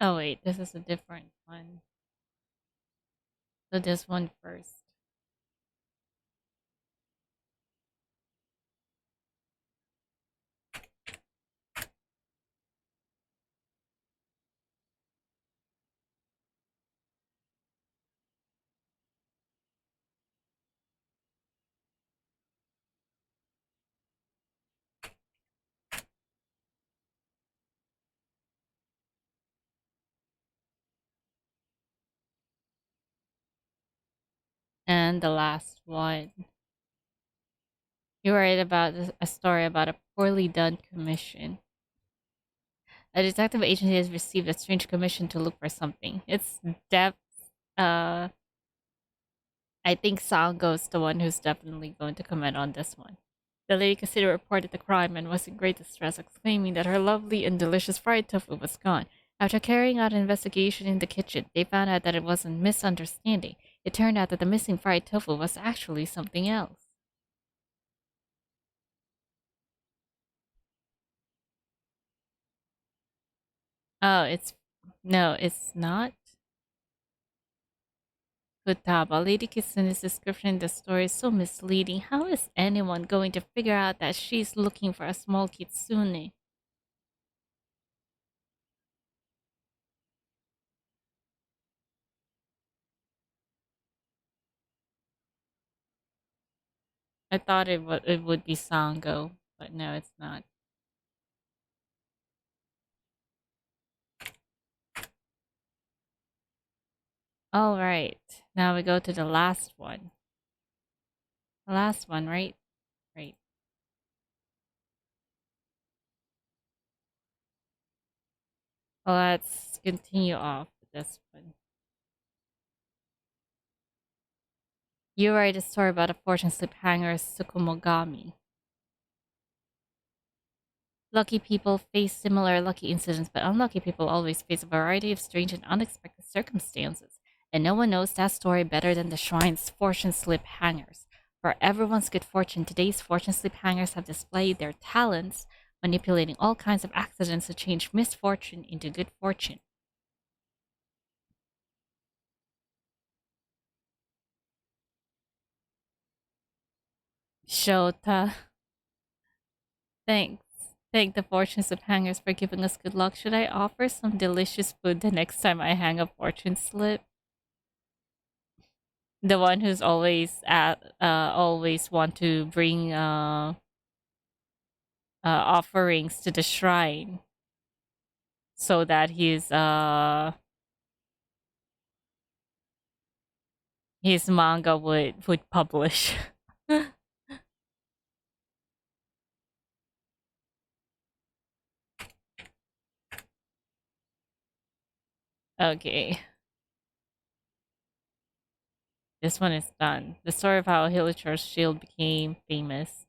Oh wait, this is a different one. So this one first. And the last one. You write about a story about a poorly done commission. A detective agency has received a strange commission to look for something. It's uh I think Sango's the one who's definitely going to comment on this one. The Lady Casita reported the crime and was in great distress, exclaiming that her lovely and delicious fried tofu was gone. After carrying out an investigation in the kitchen, they found out that it was a misunderstanding. It turned out that the missing fried tofu was actually something else. Oh, it's not. Futaba. Lady Kitsune's description in the story is so misleading. How is anyone going to figure out that she's looking for a small kitsune? I thought it would be Sango, but no, it's not. All right, now we go to the last one. The last one, right? Right. Well, let's continue off with this one. You write a story about a fortune slip hanger, Tsukumogami. Lucky people face similar lucky incidents, but unlucky people always face a variety of strange and unexpected circumstances. And no one knows that story better than the shrine's fortune slip hangers. For everyone's good fortune, today's fortune slip hangers have displayed their talents, manipulating all kinds of accidents to change misfortune into good fortune. Shota. Thanks. Thank the fortunes of hangers for giving us good luck. Should I offer some delicious food the next time I hang a fortune slip? The one who's always want to bring offerings to the shrine so that his manga would publish. Okay. This one is done. The story of how Hilichur's shield became famous.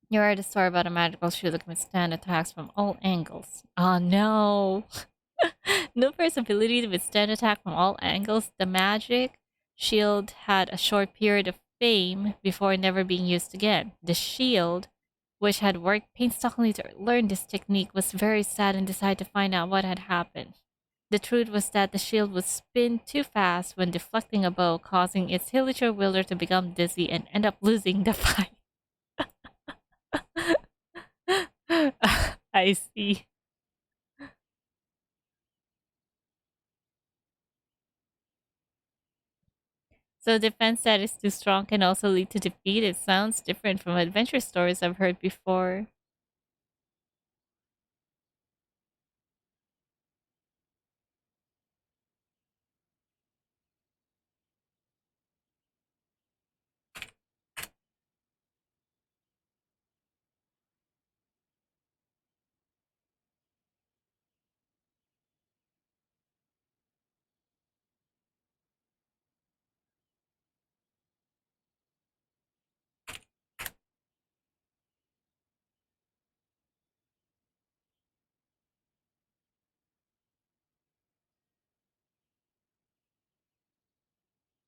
You read a story about a magical shield that can withstand attacks from all angles. Oh no! No for its ability to withstand attack from all angles, the magic shield had a short period of fame before never being used again. The shield, which had worked painstakingly to learn this technique, was very sad and decided to find out what had happened. The truth was that the shield would spin too fast when deflecting a bow, causing its Hilichur wielder to become dizzy and end up losing the fight. I see. So defense that is too strong can also lead to defeat. It sounds different from adventure stories I've heard before.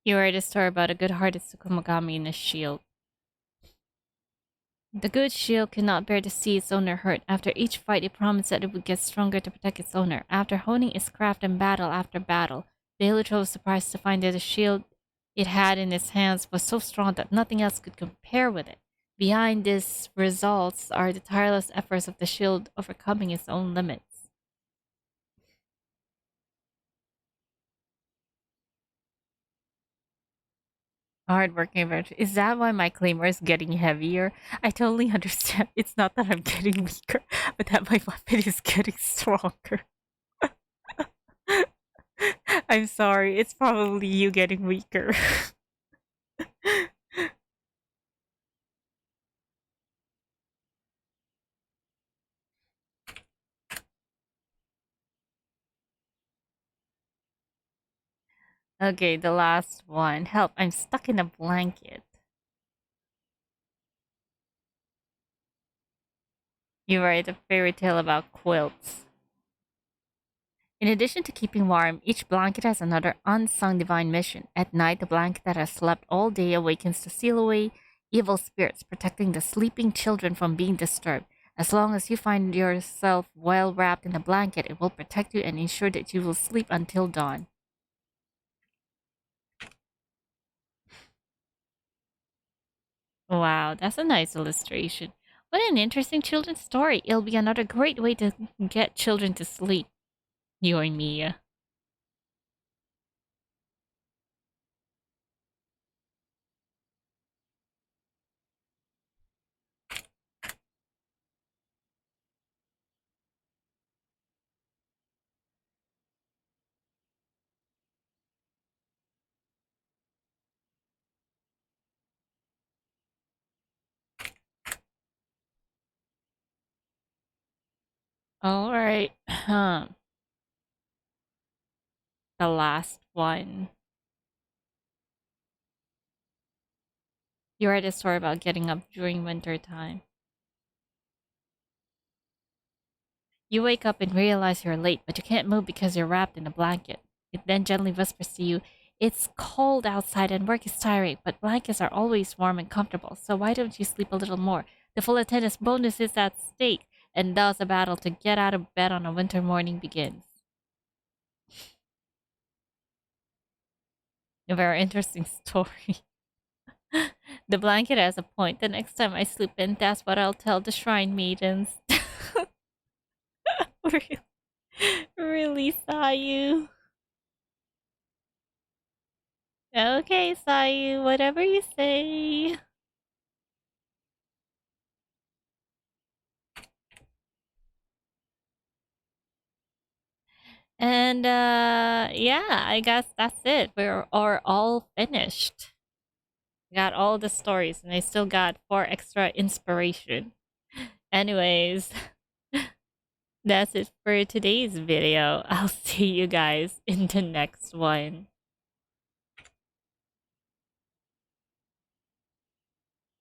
You read a story about a good-hearted Tsukumogami in a shield. The good shield could not bear to see its owner hurt. After each fight, it promised that it would get stronger to protect its owner. After honing its craft in battle after battle, the Hilichurl was surprised to find that the shield it had in its hands was so strong that nothing else could compare with it. Behind these results are the tireless efforts of the shield overcoming its own limits. Hardworking adventure. Is that why my claimer is getting heavier? I totally understand. It's not that I'm getting weaker, but that my weapon is getting stronger. I'm sorry. It's probably you getting weaker. Okay, the last one. Help, I'm stuck in a blanket. You write a fairy tale about quilts. In addition to keeping warm, each blanket has another unsung divine mission. At night, the blanket that has slept all day awakens to seal away evil spirits, protecting the sleeping children from being disturbed. As long as you find yourself well wrapped in a blanket, it will protect you and ensure that you will sleep until dawn. Wow, that's a nice illustration. What an interesting children's story. It'll be another great way to get children to sleep. You and Mia. Alright. The last one. You write a story about getting up during winter time. You wake up and realize you're late, but you can't move because you're wrapped in a blanket. It then gently whispers to you, it's cold outside and work is tiring, but blankets are always warm and comfortable, so why don't you sleep a little more? The full attendance bonus is at stake, and thus a battle to get out of bed on a winter morning begins. A very interesting story. The blanket has a point. The next time I sleep in, that's what I'll tell the shrine maidens. really, really, Sayu. Okay, Sayu, whatever you say. And yeah, I guess that's it. We're are all finished. Got all the stories, and I still got 4 extra inspiration. Anyways, that's it for today's video. I'll see you guys in the next one.